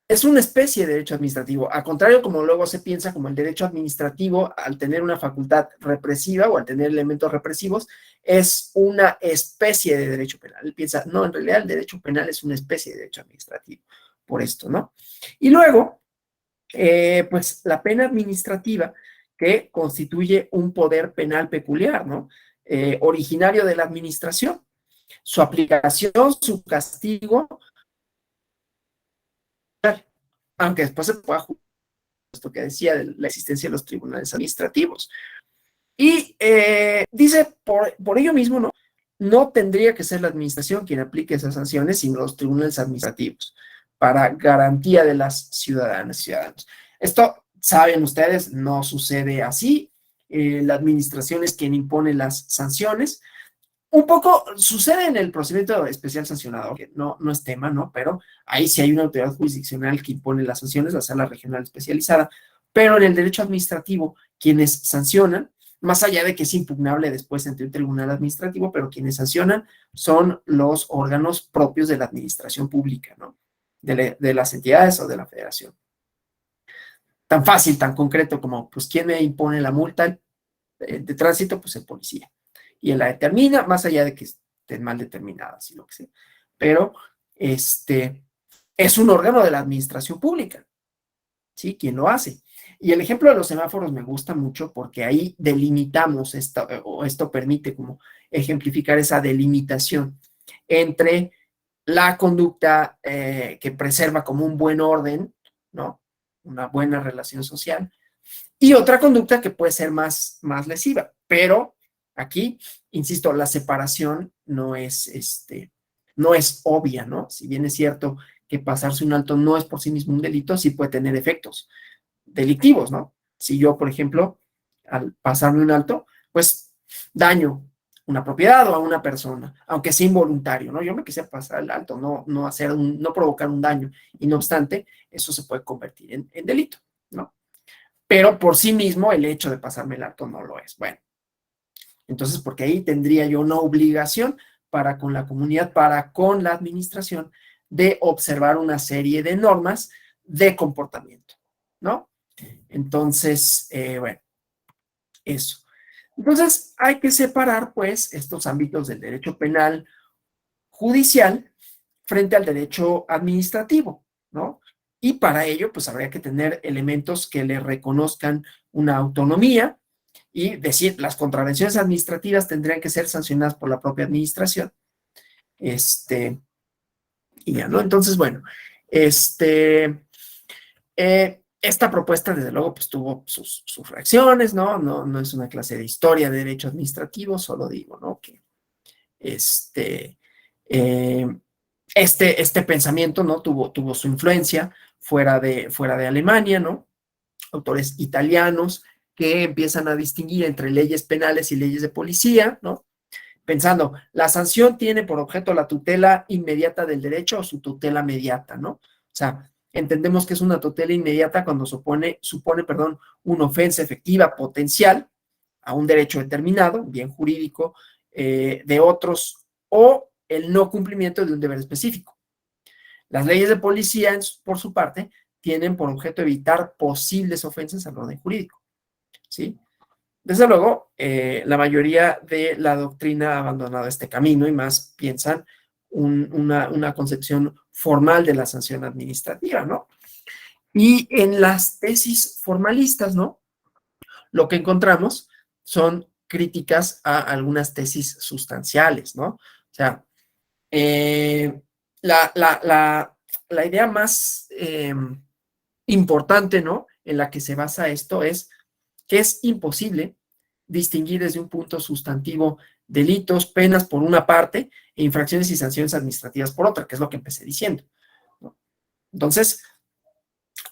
es una especie de derecho administrativo. Al contrario, como luego se piensa, como el derecho administrativo, al tener una facultad represiva o al tener elementos represivos, es una especie de derecho penal. Él piensa, no, en realidad el derecho penal es una especie de derecho administrativo, por esto, ¿no? Y luego, pues la pena administrativa, que constituye un poder penal peculiar, ¿no? Originario de la administración. Su aplicación, su castigo, aunque después se pueda juzgar, esto que decía de la existencia de los tribunales administrativos. Y dice, por ello mismo, no tendría que ser la administración quien aplique esas sanciones, sino los tribunales administrativos, para garantía de las ciudadanas y ciudadanos. Esto, saben ustedes, no sucede así. La administración es quien impone las sanciones. Un poco sucede en el procedimiento especial sancionador, que no es tema, ¿no? Pero ahí sí hay una autoridad jurisdiccional que impone las sanciones, la sala regional especializada. Pero en el derecho administrativo, quienes sancionan, más allá de que es impugnable después ante un tribunal administrativo, pero quienes sancionan son los órganos propios de la administración pública, ¿no? De las entidades o de la federación. Tan fácil, tan concreto como, pues, ¿quién me impone la multa de tránsito? Pues el policía. Y él la determina, más allá de que estén mal determinadas y lo que sea. Pero es un órgano de la administración pública, ¿sí? Quien lo hace. Y el ejemplo de los semáforos me gusta mucho porque ahí delimitamos esto permite como ejemplificar esa delimitación entre la conducta que preserva como un buen orden, ¿no? Una buena relación social, y otra conducta que puede ser más lesiva, pero aquí, insisto, la separación no es obvia, ¿no? Si bien es cierto que pasarse un alto no es por sí mismo un delito, sí puede tener efectos delictivos, ¿no? Si yo, por ejemplo, al pasarme un alto, pues daño una propiedad o a una persona, aunque sea involuntario, ¿no? Yo me quise pasar el alto, no provocar un daño, y no obstante, eso se puede convertir en delito, ¿no? Pero por sí mismo el hecho de pasarme el alto no lo es. Bueno, entonces, porque ahí tendría yo una obligación para con la comunidad, para con la administración, de observar una serie de normas de comportamiento, ¿no? Entonces, bueno, eso. Entonces, hay que separar, pues, estos ámbitos del derecho penal judicial frente al derecho administrativo, ¿no? Y para ello, pues, habría que tener elementos que le reconozcan una autonomía y decir, las contravenciones administrativas tendrían que ser sancionadas por la propia administración. Y ya, ¿no? Entonces, bueno, esta propuesta, desde luego, pues tuvo sus reacciones, ¿no? No es una clase de historia de derecho administrativo, solo digo, ¿no? Que eh, este pensamiento, ¿no? Tuvo su influencia fuera de Alemania, ¿no? Autores italianos que empiezan a distinguir entre leyes penales y leyes de policía, ¿no? Pensando, la sanción tiene por objeto la tutela inmediata del derecho o su tutela mediata, ¿no? O sea, entendemos que es una tutela inmediata cuando supone, una ofensa efectiva potencial a un derecho determinado, un bien jurídico de otros, o el no cumplimiento de un deber específico. Las leyes de policía, por su parte, tienen por objeto evitar posibles ofensas al orden jurídico, ¿sí? Desde luego, la mayoría de la doctrina ha abandonado este camino y más piensan una concepción formal de la sanción administrativa, ¿no? Y en las tesis formalistas, ¿no? Lo que encontramos son críticas a algunas tesis sustanciales, ¿no? O sea, eh, la, la, la, la, idea más importante, ¿no? En la que se basa esto es que es imposible distinguir desde un punto sustantivo delitos, penas por una parte e infracciones y sanciones administrativas por otra, que es lo que empecé diciendo, ¿no? Entonces,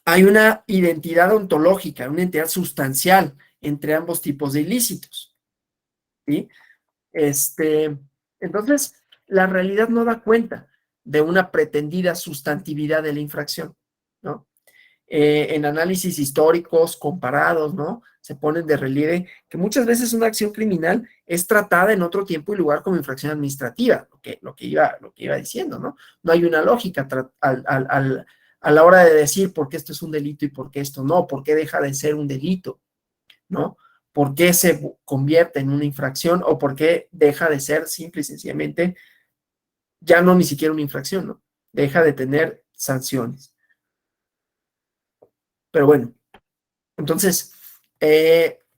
hay una identidad ontológica, una entidad sustancial entre ambos tipos de ilícitos, ¿sí? Entonces, la realidad no da cuenta de una pretendida sustantividad de la infracción, ¿no? En análisis históricos comparados, ¿no? Se ponen de relieve que muchas veces una acción criminal es tratada en otro tiempo y lugar como infracción administrativa, lo que iba diciendo, ¿no? No hay una lógica a la hora de decir por qué esto es un delito y por qué esto no, por qué deja de ser un delito, ¿no? ¿Por qué se convierte en una infracción o por qué deja de ser simple y sencillamente ya no ni siquiera una infracción, ¿no? Deja de tener sanciones. Pero bueno, entonces,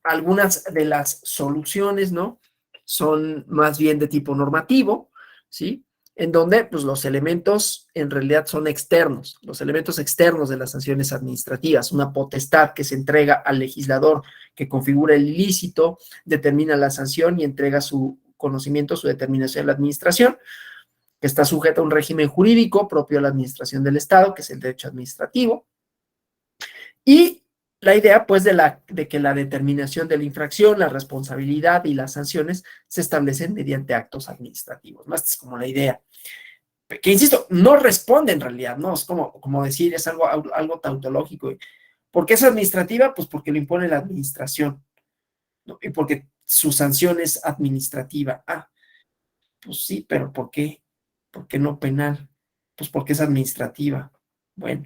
algunas de las soluciones, ¿no? Son más bien de tipo normativo, ¿sí? En donde, pues, los elementos en realidad son externos, los elementos externos de las sanciones administrativas, una potestad que se entrega al legislador que configura el ilícito, determina la sanción y entrega su conocimiento, su determinación a la administración, que está sujeta a un régimen jurídico propio de la administración del Estado, que es el derecho administrativo, y la idea, pues, de que la determinación de la infracción, la responsabilidad y las sanciones se establecen mediante actos administrativos, ¿no? Esta es como la idea. Que, insisto, no responde en realidad, ¿no? Es como decir, es algo tautológico. ¿Por qué es administrativa? Pues porque lo impone la administración, ¿no? Y porque su sanción es administrativa. Ah, pues sí, pero ¿por qué? ¿Por qué no penal? Pues porque es administrativa. Bueno,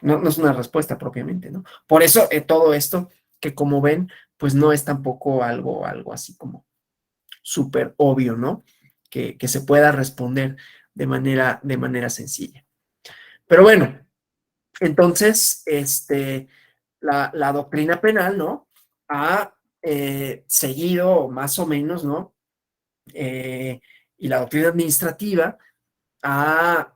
no es una respuesta propiamente, ¿no? Por eso todo esto, que como ven, pues no es tampoco algo así como súper obvio, ¿no? Que se pueda responder de manera sencilla. Pero bueno, entonces, la doctrina penal, ¿no? Ha seguido más o menos, ¿no? Y la doctrina administrativa ha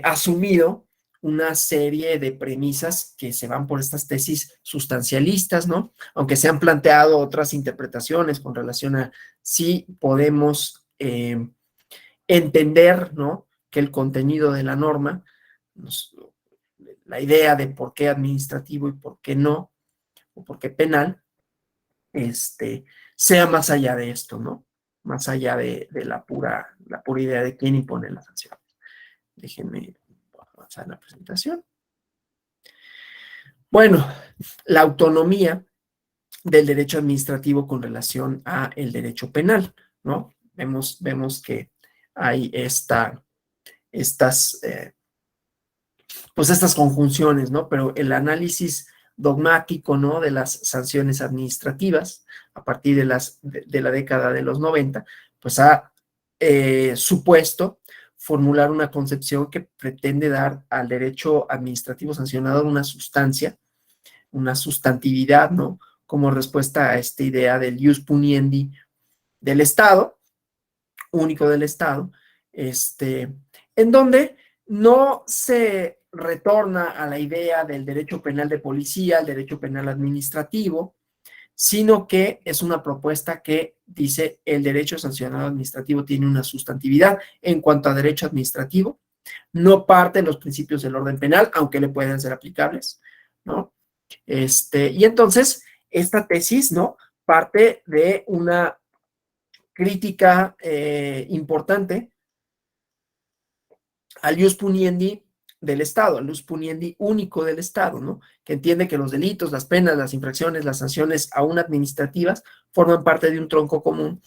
asumido una serie de premisas que se van por estas tesis sustancialistas, ¿no? Aunque se han planteado otras interpretaciones con relación a si podemos entender, ¿no? Que el contenido de la norma, la idea de por qué administrativo y por qué no, o por qué penal, sea más allá de esto, ¿no? Más allá de la pura idea de quién impone la sanción. Déjenme avanzar en la presentación. Bueno, la autonomía del derecho administrativo con relación a el derecho penal, ¿no? Vemos que hay estas pues estas conjunciones, ¿no? Pero el análisis dogmático, ¿no? De las sanciones administrativas a partir de la década de los 90, pues ha supuesto formular una concepción que pretende dar al derecho administrativo sancionado una sustancia, una sustantividad, ¿no? Como respuesta a esta idea del ius puniendi del Estado, único del Estado, en donde no se retorna a la idea del derecho penal de policía, el derecho penal administrativo, sino que es una propuesta que dice el derecho sancionado administrativo tiene una sustantividad en cuanto a derecho administrativo, no parte de los principios del orden penal, aunque le pueden ser aplicables, ¿no? Y entonces, esta tesis, ¿no? Parte de una crítica importante al ius puniendi del Estado, al ius puniendi único del Estado, ¿no? Que entiende que los delitos, las penas, las infracciones, las sanciones aún administrativas forman parte de un tronco común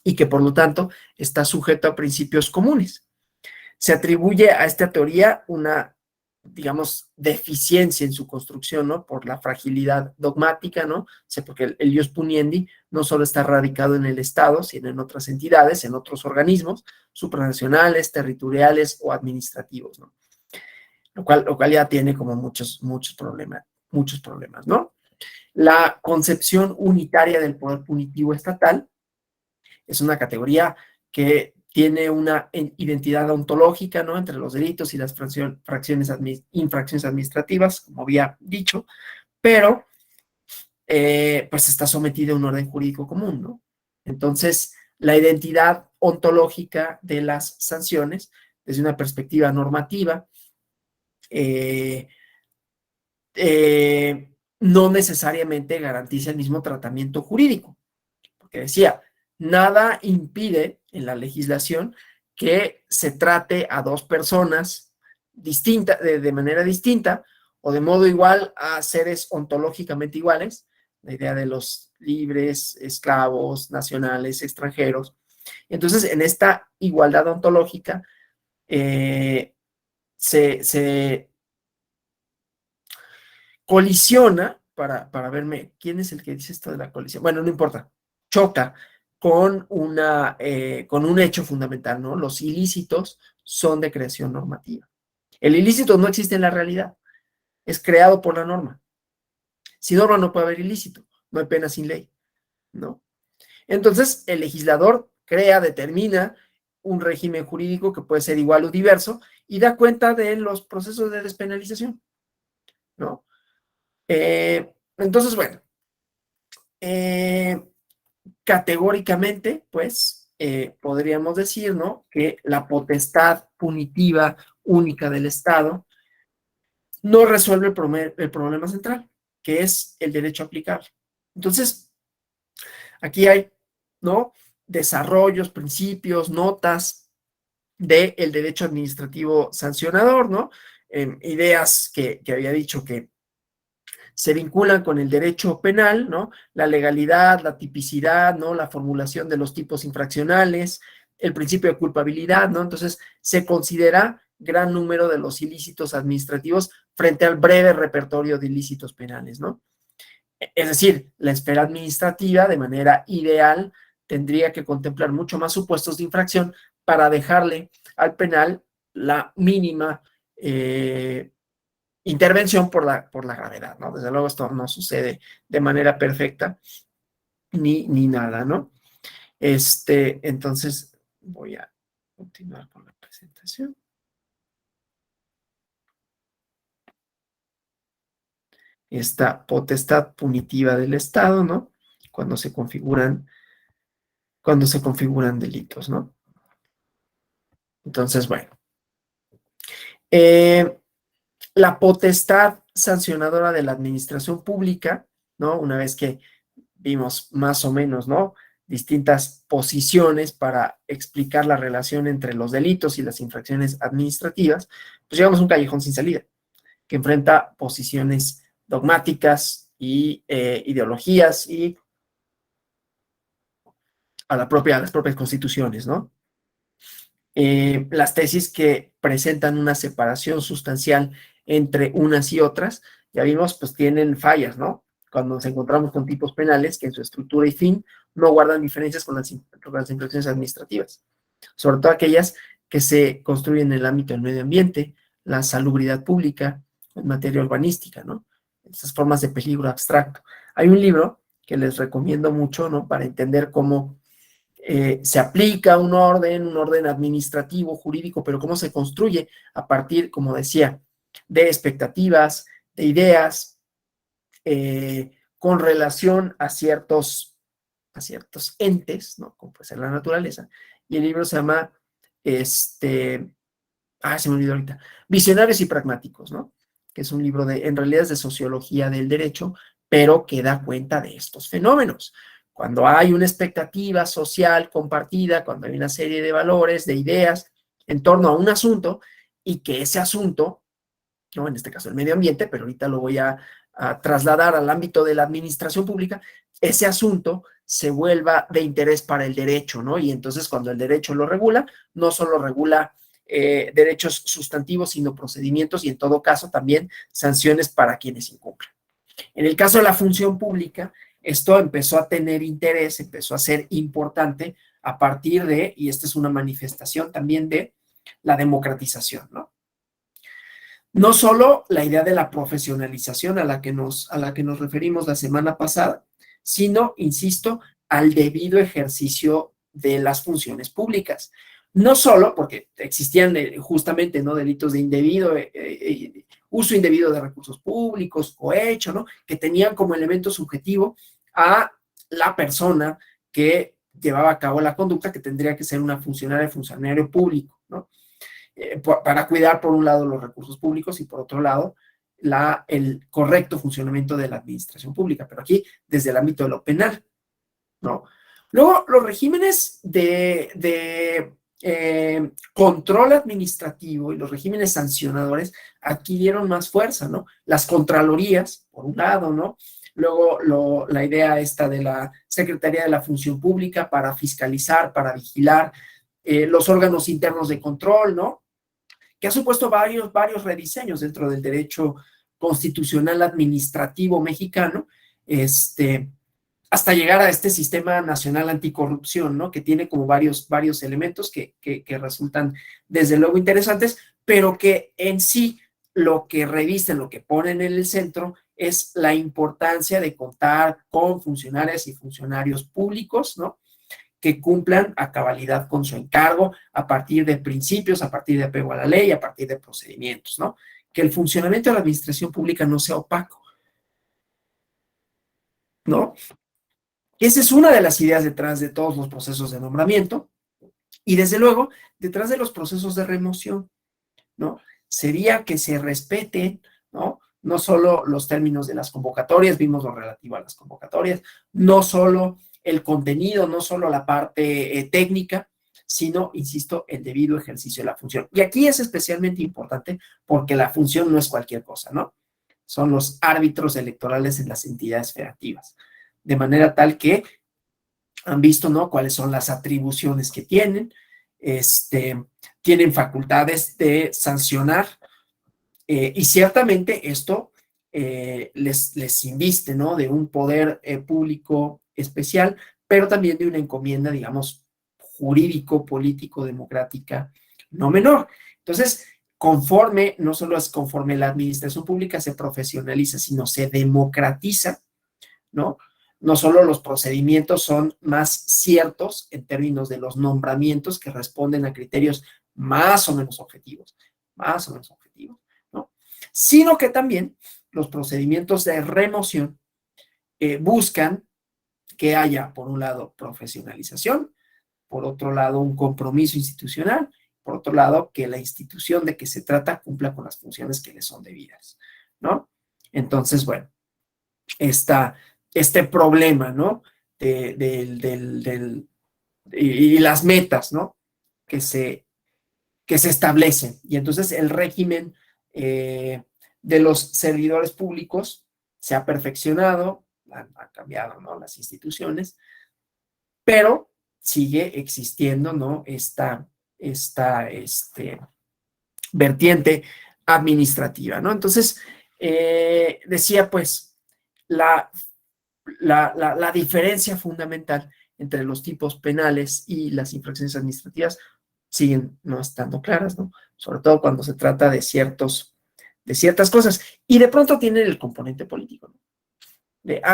y que por lo tanto está sujeto a principios comunes. Se atribuye a esta teoría una, digamos, deficiencia en su construcción, ¿no? Por la fragilidad dogmática, ¿no? O sea, porque el ius puniendi no solo está radicado en el Estado, sino en otras entidades, en otros organismos supranacionales, territoriales o administrativos, ¿no? Lo cual ya tiene como muchos problemas, ¿no? La concepción unitaria del poder punitivo estatal es una categoría que tiene una identidad ontológica, ¿no? Entre los delitos y las infracciones administrativas, como había dicho, pero pues está sometida a un orden jurídico común, ¿no? Entonces, la identidad ontológica de las sanciones, desde una perspectiva normativa, eh, no necesariamente garantiza el mismo tratamiento jurídico, porque decía, nada impide en la legislación que se trate a dos personas distintas, de manera distinta o de modo igual a seres ontológicamente iguales, la idea de los libres, esclavos, nacionales, extranjeros. Entonces, en esta igualdad ontológica se colisiona, para verme, ¿quién es el que dice esto de la colisión? Bueno, no importa, choca con un hecho fundamental, ¿no? Los ilícitos son de creación normativa. El ilícito no existe en la realidad, es creado por la norma. Sin norma no puede haber ilícito, no hay pena sin ley, ¿no? Entonces, el legislador crea, determina un régimen jurídico que puede ser igual o diverso y da cuenta de los procesos de despenalización, ¿no? Entonces, bueno, categóricamente, pues, podríamos decir, ¿no? Que la potestad punitiva única del Estado no resuelve el problema central, que es el derecho aplicable. Entonces, aquí hay, ¿no? Desarrollos, principios, notas del derecho administrativo sancionador, ¿no? Ideas que había dicho que se vinculan con el derecho penal, ¿no? La legalidad, la tipicidad, ¿no? La formulación de los tipos infraccionales, el principio de culpabilidad, ¿no? Entonces, se considera gran número de los ilícitos administrativos frente al breve repertorio de ilícitos penales, ¿no? Es decir, la esfera administrativa, de manera ideal, tendría que contemplar mucho más supuestos de infracción para dejarle al penal la mínima intervención por la gravedad, ¿no? Desde luego esto no sucede de manera perfecta ni nada, ¿no? Entonces voy a continuar con la presentación. Esta potestad punitiva del Estado, ¿no? Cuando se configuran delitos, ¿no? Entonces, bueno. La potestad sancionadora de la administración pública, ¿no? Una vez que vimos más o menos, ¿no? Distintas posiciones para explicar la relación entre los delitos y las infracciones administrativas, pues llegamos a un callejón sin salida, que enfrenta posiciones dogmáticas y ideologías y a las propias constituciones, ¿no? Las tesis que presentan una separación sustancial entre unas y otras, ya vimos, pues tienen fallas, ¿no? Cuando nos encontramos con tipos penales que en su estructura y fin no guardan diferencias con las infracciones administrativas, sobre todo aquellas que se construyen en el ámbito del medio ambiente, la salubridad pública, en materia urbanística, ¿no? Estas formas de peligro abstracto. Hay un libro que les recomiendo mucho, ¿no? Para entender cómo se aplica un orden administrativo, jurídico, pero cómo se construye a partir, como decía, de expectativas, de ideas, con relación a ciertos entes, ¿no? Como puede ser la naturaleza. Y el libro se llama, se me olvidó ahorita, Visionarios y Pragmáticos, ¿no? Que es un libro en realidad es de sociología del derecho, pero que da cuenta de estos fenómenos. Cuando hay una expectativa social compartida, cuando hay una serie de valores, de ideas en torno a un asunto, y que ese asunto, ¿no? En este caso el medio ambiente, pero ahorita lo voy a trasladar al ámbito de la administración pública, ese asunto se vuelva de interés para el derecho, ¿no? Y entonces cuando el derecho lo regula, no solo regula derechos sustantivos, sino procedimientos y en todo caso también sanciones para quienes incumplan. En el caso de la función pública, esto empezó a tener interés, empezó a ser importante a partir de, y esta es una manifestación también de la democratización, ¿no? No solo la idea de la profesionalización a la que nos referimos la semana pasada, sino, insisto, al debido ejercicio de las funciones públicas. No solo porque existían justamente, ¿no?, delitos de uso indebido de recursos públicos, cohecho, ¿no?, que tenían como elemento subjetivo a la persona que llevaba a cabo la conducta, que tendría que ser una funcionario público, ¿no? Para cuidar, por un lado, los recursos públicos y, por otro lado, el correcto funcionamiento de la administración pública, pero aquí desde el ámbito de lo penal, ¿no? Luego, los regímenes de control administrativo y los regímenes sancionadores adquirieron más fuerza, ¿no? Las contralorías, por un lado, ¿no? Luego, la idea esta de la Secretaría de la Función Pública para fiscalizar, para vigilar, los órganos internos de control, ¿no?, que ha supuesto varios rediseños dentro del derecho constitucional administrativo mexicano, hasta llegar a este sistema nacional anticorrupción, ¿no?, que tiene como varios elementos que resultan desde luego interesantes, pero que en sí lo que revisten, lo que ponen en el centro es la importancia de contar con funcionarias y funcionarios públicos, ¿no?, que cumplan a cabalidad con su encargo a partir de principios, a partir de apego a la ley, a partir de procedimientos, ¿no? Que el funcionamiento de la administración pública no sea opaco, ¿no? Esa es una de las ideas detrás de todos los procesos de nombramiento y, desde luego, detrás de los procesos de remoción, ¿no? Sería que se respeten, ¿no?, no solo los términos de las convocatorias, vimos lo relativo a las convocatorias, no solo el contenido, no solo la parte técnica, sino, insisto, el debido ejercicio de la función. Y aquí es especialmente importante porque la función no es cualquier cosa, ¿no? Son los árbitros electorales en las entidades federativas, de manera tal que han visto, ¿no?, cuáles son las atribuciones que tienen, tienen facultades de sancionar, y ciertamente esto les inviste, ¿no?, de un poder público especial, pero también de una encomienda, digamos, jurídico, político, democrática, no menor. Entonces, no solo es conforme la administración pública se profesionaliza, sino se democratiza, ¿no? No solo los procedimientos son más ciertos en términos de los nombramientos que responden a criterios más o menos objetivos, ¿no?, sino que también los procedimientos de remoción buscan que haya, por un lado, profesionalización, por otro lado, un compromiso institucional, por otro lado, que la institución de que se trata cumpla con las funciones que le son debidas, ¿no? Entonces, bueno, este problema, ¿no?, y las metas, ¿no?, que se establecen. Y entonces el régimen de los servidores públicos se ha perfeccionado, ha cambiado, ¿no?, las instituciones, pero sigue existiendo, ¿no?, esta vertiente administrativa, ¿no? Entonces, decía pues la diferencia fundamental entre los tipos penales y las infracciones administrativas siguen no estando claras, ¿no? Sobre todo cuando se trata de ciertas cosas. Y de pronto tienen el componente político, ¿no?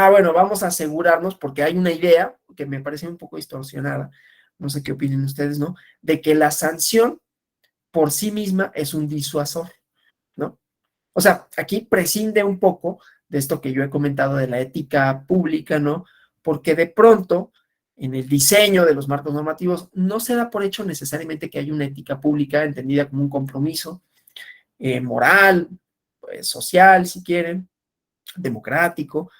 Bueno, vamos a asegurarnos, porque hay una idea que me parece un poco distorsionada, no sé qué opinen ustedes, ¿no? De que la sanción por sí misma es un disuasor, ¿no? O sea, aquí prescinde un poco de esto que yo he comentado de la ética pública, ¿no? Porque de pronto, en el diseño de los marcos normativos, no se da por hecho necesariamente que hay una ética pública entendida como un compromiso moral, pues, social, si quieren, democrático,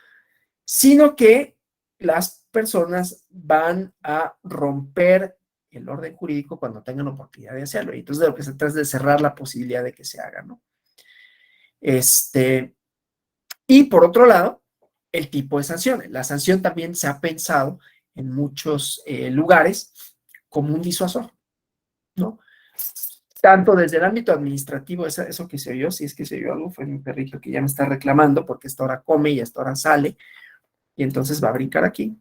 sino que las personas van a romper el orden jurídico cuando tengan oportunidad de hacerlo. Y entonces de lo que se trata es de cerrar la posibilidad de que se haga, ¿no? Y por otro lado, el tipo de sanciones. La sanción también se ha pensado en muchos lugares como un disuasor, ¿no? Tanto desde el ámbito administrativo, eso que se oyó, si es que se oyó algo, fue mi perrito que ya me está reclamando porque esta hora come y esta hora sale, y entonces va a brincar aquí,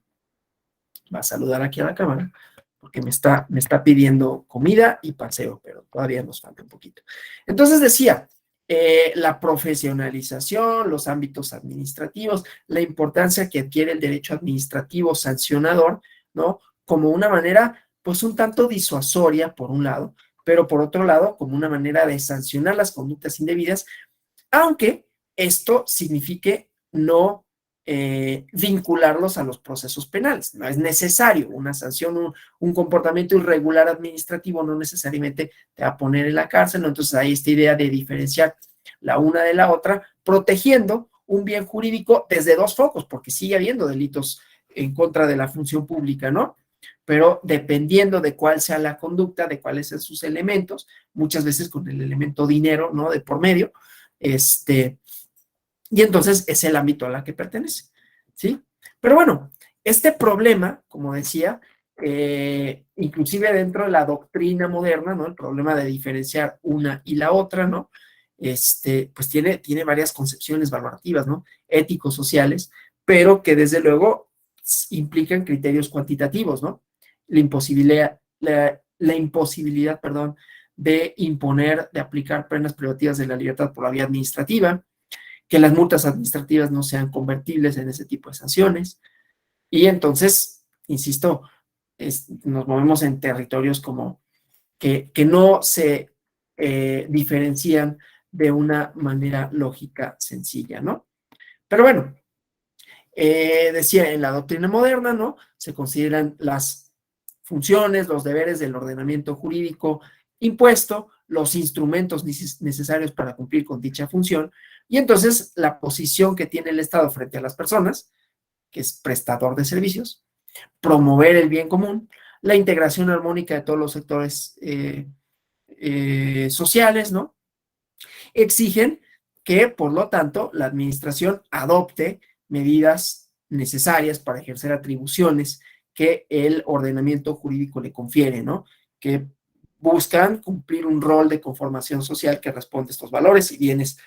va a saludar aquí a la cámara, porque me está pidiendo comida y paseo, pero todavía nos falta un poquito. Entonces decía, la profesionalización, los ámbitos administrativos, la importancia que adquiere el derecho administrativo sancionador, ¿no? Como una manera, pues un tanto disuasoria, por un lado, pero por otro lado, como una manera de sancionar las conductas indebidas, aunque esto signifique no vincularlos a los procesos penales. No es necesario una sanción, un comportamiento irregular administrativo no necesariamente te va a poner en la cárcel, ¿no? Entonces hay esta idea de diferenciar la una de la otra, protegiendo un bien jurídico desde dos focos, porque sigue habiendo delitos en contra de la función pública, ¿no? Pero dependiendo de cuál sea la conducta, de cuáles sean sus elementos, muchas veces con el elemento dinero, ¿no? De por medio, y entonces es el ámbito a la que pertenece, ¿sí? Pero bueno, este problema, como decía, inclusive dentro de la doctrina moderna, ¿no? El problema de diferenciar una y la otra, ¿no? Pues tiene varias concepciones valorativas, ¿no? Éticos, sociales, pero que desde luego implican criterios cuantitativos, ¿no? La imposibilidad, perdón, de imponer, de aplicar penas privativas de la libertad por la vía administrativa, que las multas administrativas no sean convertibles en ese tipo de sanciones. Y entonces, insisto, nos movemos en territorios como que no se diferencian de una manera lógica sencilla, ¿no? Pero bueno, decía, en la doctrina moderna, ¿no? Se consideran las funciones, los deberes del ordenamiento jurídico impuesto, los instrumentos necesarios para cumplir con dicha función, y entonces la posición que tiene el Estado frente a las personas, que es prestador de servicios, promover el bien común, la integración armónica de todos los sectores sociales, ¿no? Exigen que, por lo tanto, la administración adopte medidas necesarias para ejercer atribuciones que el ordenamiento jurídico le confiere, ¿no? Que buscan cumplir un rol de conformación social que responde a estos valores y bienes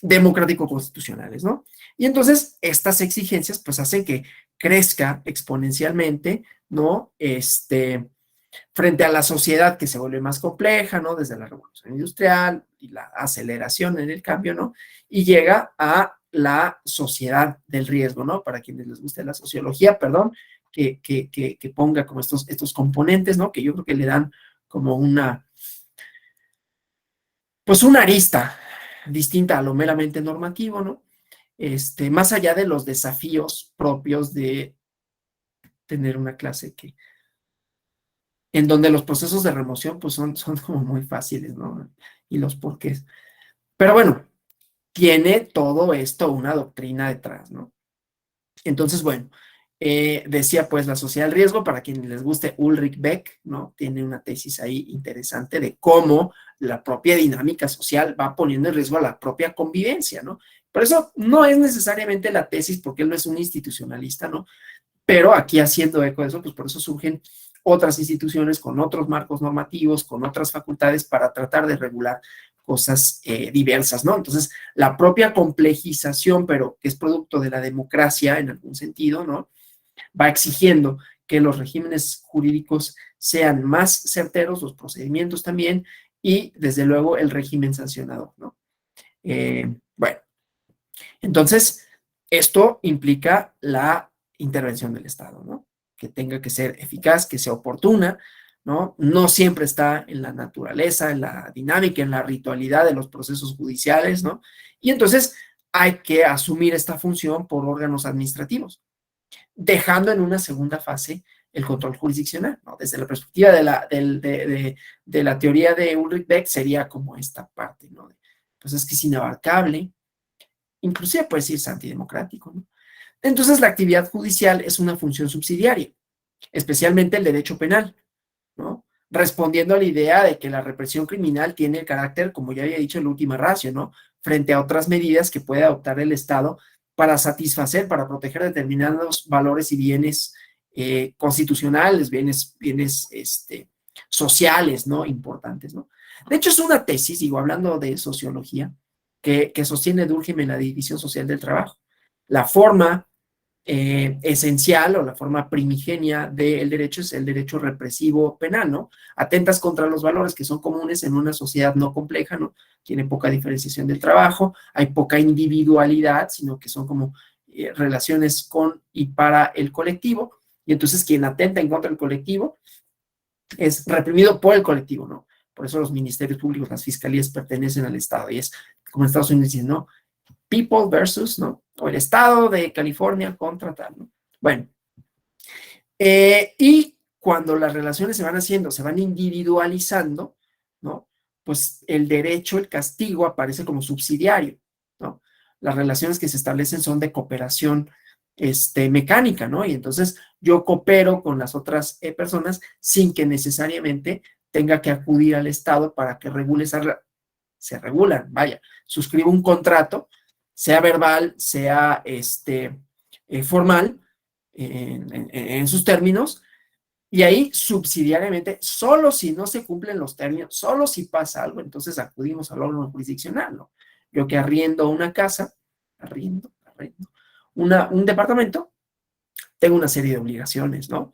democrático-constitucionales, ¿no? Y entonces estas exigencias pues hacen que crezca exponencialmente, ¿no? Frente a la sociedad que se vuelve más compleja, ¿no? Desde la revolución industrial y la aceleración en el cambio, ¿no? Y llega a la sociedad del riesgo, ¿no? Para quienes les guste la sociología, perdón, que ponga como estos componentes, ¿no? Que yo creo que le dan como pues una arista distinta a lo meramente normativo, ¿no? Más allá de los desafíos propios de tener una clase en donde los procesos de remoción pues son como muy fáciles, ¿no? Y los porqués. Pero bueno, tiene todo esto una doctrina detrás, ¿no? Entonces, bueno, decía pues la sociedad del riesgo, para quienes les guste Ulrich Beck, ¿no? Tiene una tesis ahí interesante de cómo la propia dinámica social va poniendo en riesgo a la propia convivencia, ¿no? Por eso no es necesariamente la tesis, porque él no es un institucionalista, ¿no? Pero aquí haciendo eco de eso, pues por eso surgen otras instituciones con otros marcos normativos, con otras facultades para tratar de regular cosas diversas, ¿no? Entonces, la propia complejización, pero que es producto de la democracia en algún sentido, ¿no? Va exigiendo que los regímenes jurídicos sean más certeros, los procedimientos también, y desde luego el régimen sancionador, ¿no? Bueno, entonces, esto implica la intervención del Estado, ¿no? Que tenga que ser eficaz, que sea oportuna, ¿no? No siempre está en la naturaleza, en la dinámica, en la ritualidad de los procesos judiciales, ¿no? Y entonces hay que asumir esta función por órganos administrativos, dejando en una segunda fase el control jurisdiccional, ¿no? Desde la perspectiva de la teoría de Ulrich Beck sería como esta parte, ¿no? Pues es que es inabarcable, inclusive puede decirse antidemocrático, ¿no? Entonces la actividad judicial es una función subsidiaria, especialmente el derecho penal, ¿no? Respondiendo a la idea de que la represión criminal tiene el carácter, como ya había dicho, el última ratio, ¿no? Frente a otras medidas que puede adoptar el Estado para satisfacer, para proteger determinados valores y bienes constitucionales, bienes sociales, ¿no? Importantes, ¿no? De hecho, es una tesis, digo, hablando de sociología, que sostiene Durkheim en la división social del trabajo. La forma esencial o la forma primigenia del derecho es el derecho represivo penal, ¿no? Atentas contra los valores que son comunes en una sociedad no compleja, ¿no? Tiene poca diferenciación del trabajo, hay poca individualidad, sino que son como relaciones con y para el colectivo, y entonces quien atenta en contra del colectivo es reprimido por el colectivo, ¿no? Por eso los ministerios públicos, las fiscalías pertenecen al Estado, y es como en Estados Unidos dicen, ¿no? People versus, ¿no? O el Estado de California contra tal, ¿no? Bueno, y cuando las relaciones se van haciendo, se van individualizando, ¿no? Pues el derecho, el castigo aparece como subsidiario, ¿no? Las relaciones que se establecen son de cooperación mecánica, ¿no? Y entonces yo coopero con las otras personas sin que necesariamente tenga que acudir al Estado para que regule se regulan, vaya, suscribo un contrato, sea verbal, sea formal, en sus términos, y ahí subsidiariamente, solo si no se cumplen los términos, solo si pasa algo, entonces acudimos al órgano jurisdiccional, ¿no? Yo que arriendo una casa, arriendo un departamento, tengo una serie de obligaciones, ¿no?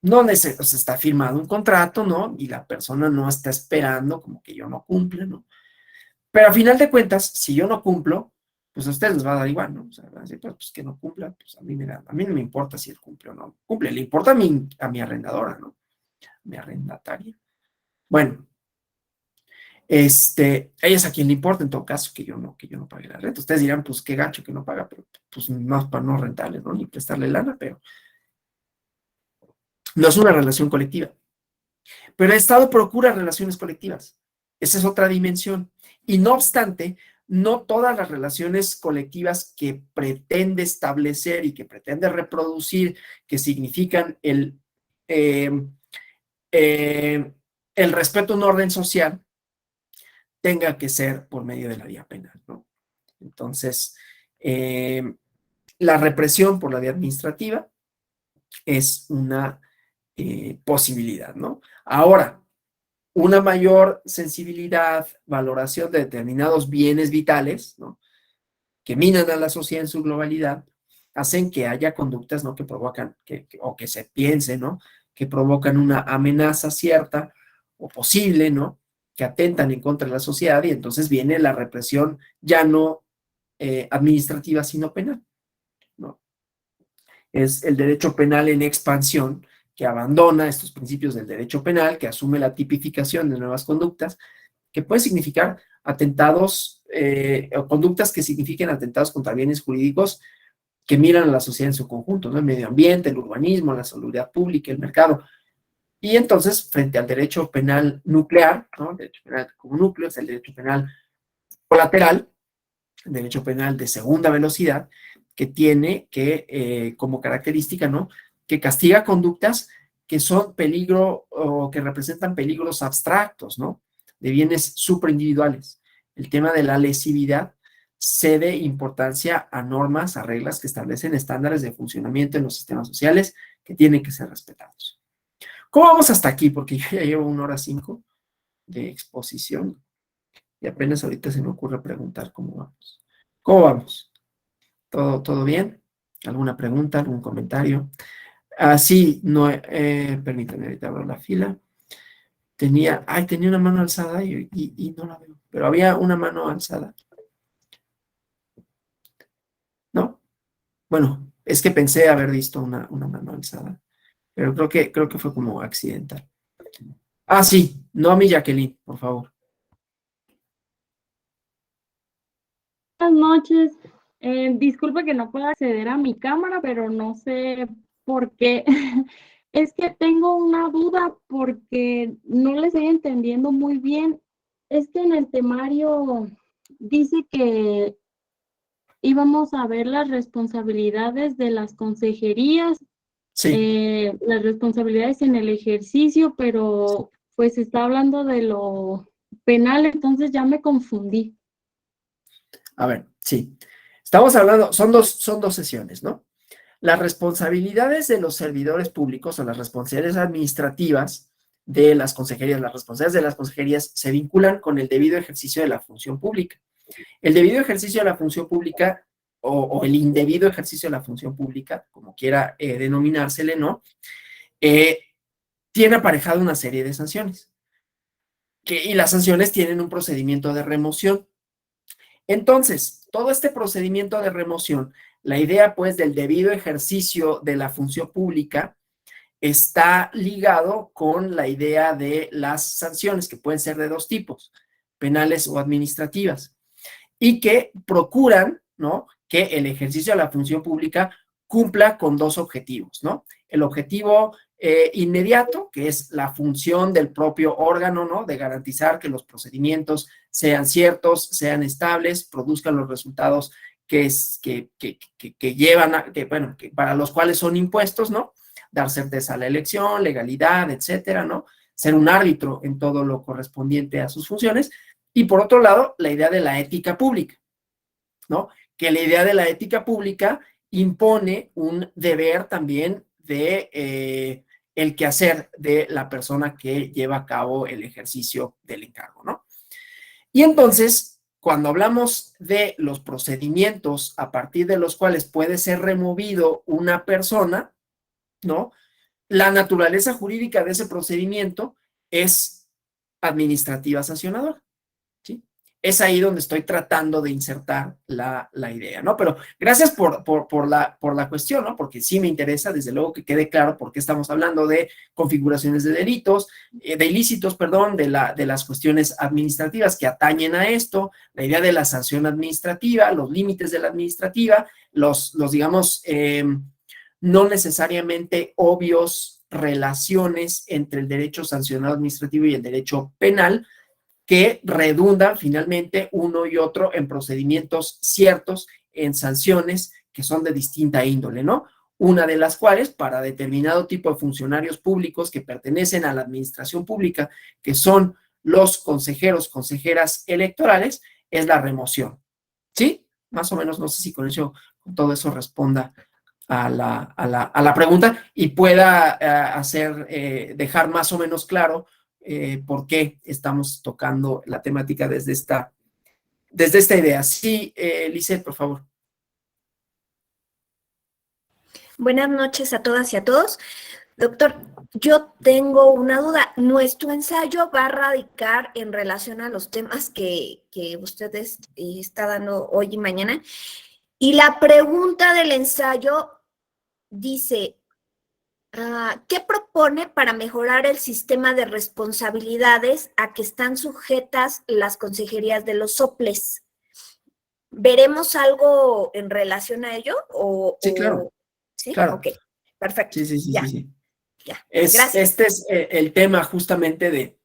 No necesito, está firmado un contrato, ¿no? Y la persona no está esperando como que yo no cumpla, ¿no? Pero a final de cuentas, si yo no cumplo, pues a ustedes les va a dar igual, ¿no? O sea, van a decir, pues que no cumpla, pues a mí no me importa si él cumple o no cumple, le importa a mi arrendadora, ¿no? A mi arrendataria. Bueno, ella es a quien le importa en todo caso que yo no pague la renta. Ustedes dirán, pues qué gacho que no paga, pero pues no es para no rentarle, ¿no? Ni prestarle lana, pero no es una relación colectiva. Pero el Estado procura relaciones colectivas. Esa es otra dimensión. Y no obstante, no todas las relaciones colectivas que pretende establecer y que pretende reproducir, que significan eh, el respeto a un orden social, tenga que ser por medio de la vía penal, ¿no? Entonces, la represión por la vía administrativa es una posibilidad, ¿no? Ahora, una mayor sensibilidad, valoración de determinados bienes vitales, ¿no? Que minan a la sociedad en su globalidad, hacen que haya conductas, ¿no? Que provocan, o que se piense, ¿no? Que provocan una amenaza cierta o posible, ¿no? Que atentan en contra de la sociedad, y entonces viene la represión ya no administrativa, sino penal, ¿no? Es el derecho penal en expansión, que abandona estos principios del derecho penal, que asume la tipificación de nuevas conductas, que puede significar atentados o conductas que signifiquen atentados contra bienes jurídicos que miran a la sociedad en su conjunto, ¿no? El medio ambiente, el urbanismo, la seguridad pública, el mercado. Y entonces, frente al derecho penal nuclear, ¿no? El derecho penal como núcleo es el derecho penal colateral, el derecho penal de segunda velocidad, que tiene como característica, ¿no? Que castiga conductas que son peligro o que representan peligros abstractos, ¿no? De bienes superindividuales. El tema de la lesividad cede importancia a normas, a reglas que establecen estándares de funcionamiento en los sistemas sociales que tienen que ser respetados. ¿Cómo vamos hasta aquí? Porque yo ya llevo 1 hora 5 de exposición y apenas ahorita se me ocurre preguntar cómo vamos. ¿Cómo vamos? ¿Todo bien? ¿Alguna pregunta, algún comentario? Ah, sí, no, permítame, ahorita abro la fila. Tenía una mano alzada y no la veo, pero había una mano alzada, ¿no? Bueno, es que pensé haber visto una mano alzada, pero creo que fue como accidental. Ah, sí, no a mi Jacqueline, por favor. Buenas noches. Disculpe que no pueda acceder a mi cámara, pero no sé por qué. Es que tengo una duda porque no le estoy entendiendo muy bien. Es que en el temario dice que íbamos a ver las responsabilidades de las consejerías, Sí, las responsabilidades en el ejercicio, pero pues está hablando de lo penal, entonces ya me confundí. a ver, sí. Estamos hablando, son dos sesiones, ¿no? Las responsabilidades de los servidores públicos o las responsabilidades administrativas de las consejerías, las responsabilidades de las consejerías se vinculan con el debido ejercicio de la función pública. El debido ejercicio de la función pública o el indebido ejercicio de la función pública, como quiera denominársele, ¿no? Eh, Tiene aparejado una serie de sanciones. Y las sanciones tienen un procedimiento de remoción. Entonces, todo este procedimiento de remoción, la idea pues del debido ejercicio de la función pública está ligado con la idea de las sanciones, que pueden ser de dos tipos, penales o administrativas, y que procuran, ¿no?, que el ejercicio de la función pública cumpla con dos objetivos, ¿no? El objetivo inmediato, que es la función del propio órgano, ¿no?, de garantizar que los procedimientos sean ciertos, sean estables, produzcan los resultados que llevan, bueno, que para los cuales son impuestos, ¿no? Dar certeza a la elección, legalidad, etcétera, ¿no? Ser un árbitro en todo lo correspondiente a sus funciones. Y por otro lado, la idea de la ética pública, ¿no? Que la idea de la ética pública impone un deber también de el quehacer de la persona que lleva a cabo el ejercicio del encargo, ¿no? Y entonces, cuando hablamos de los procedimientos a partir de los cuales puede ser removido una persona, ¿no? La naturaleza jurídica de ese procedimiento es administrativa sancionadora. ¿Sí? Es ahí donde estoy tratando de insertar la idea, ¿no? Pero gracias por la cuestión, ¿no? Porque sí me interesa, desde luego, que quede claro por qué estamos hablando de configuraciones de delitos, de ilícitos, perdón, de las cuestiones administrativas que atañen a esto, la idea de la sanción administrativa, los límites de la administrativa, digamos, no necesariamente obvios relaciones entre el derecho sancionado administrativo y el derecho penal, que redundan finalmente uno y otro en procedimientos ciertos, en sanciones que son de distinta índole, ¿no? Una de las cuales, para determinado tipo de funcionarios públicos que pertenecen a la administración pública, que son los consejeros, consejeras electorales, es la remoción. ¿Sí? Más o menos, no sé si con todo eso responda a la pregunta y pueda dejar más o menos claro por qué estamos tocando la temática desde esta idea. Sí, Lisette, por favor. Buenas noches a todas y a todos. Doctor, yo tengo una duda. Nuestro ensayo va a radicar en relación a los temas que usted está dando hoy y mañana. Y la pregunta del ensayo dice, ¿qué propone para mejorar el sistema de responsabilidades a que están sujetas las consejerías de los soples? ¿Veremos algo en relación a ello? Sí, claro, ¿Sí? claro. Ok, perfecto. Sí, sí, sí, Ya, sí, sí. ya. Gracias. Este es el tema justamente de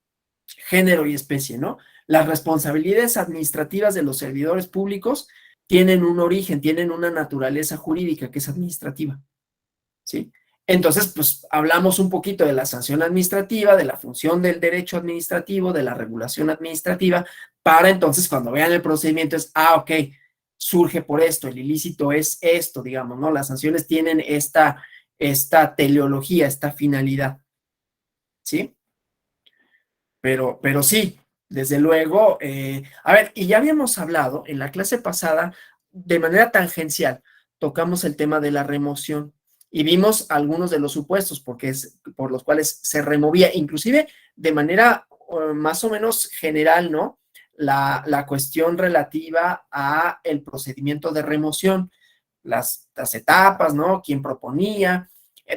género y especie, ¿no? Las responsabilidades administrativas de los servidores públicos tienen un origen, tienen una naturaleza jurídica que es administrativa, ¿sí? Entonces, pues hablamos un poquito de la sanción administrativa, de la función del derecho administrativo, de la regulación administrativa, para entonces cuando vean el procedimiento es, ok, surge por esto, el ilícito es esto, digamos, ¿no? Las sanciones tienen esta teleología, esta finalidad. ¿sí? Pero sí, desde luego, a ver, y ya habíamos hablado en la clase pasada, de manera tangencial, tocamos el tema de la remoción y vimos algunos de los supuestos por los cuales se removía, inclusive de manera más o menos general, ¿no? La cuestión relativa a el procedimiento de remoción, las etapas, ¿no? Quién proponía.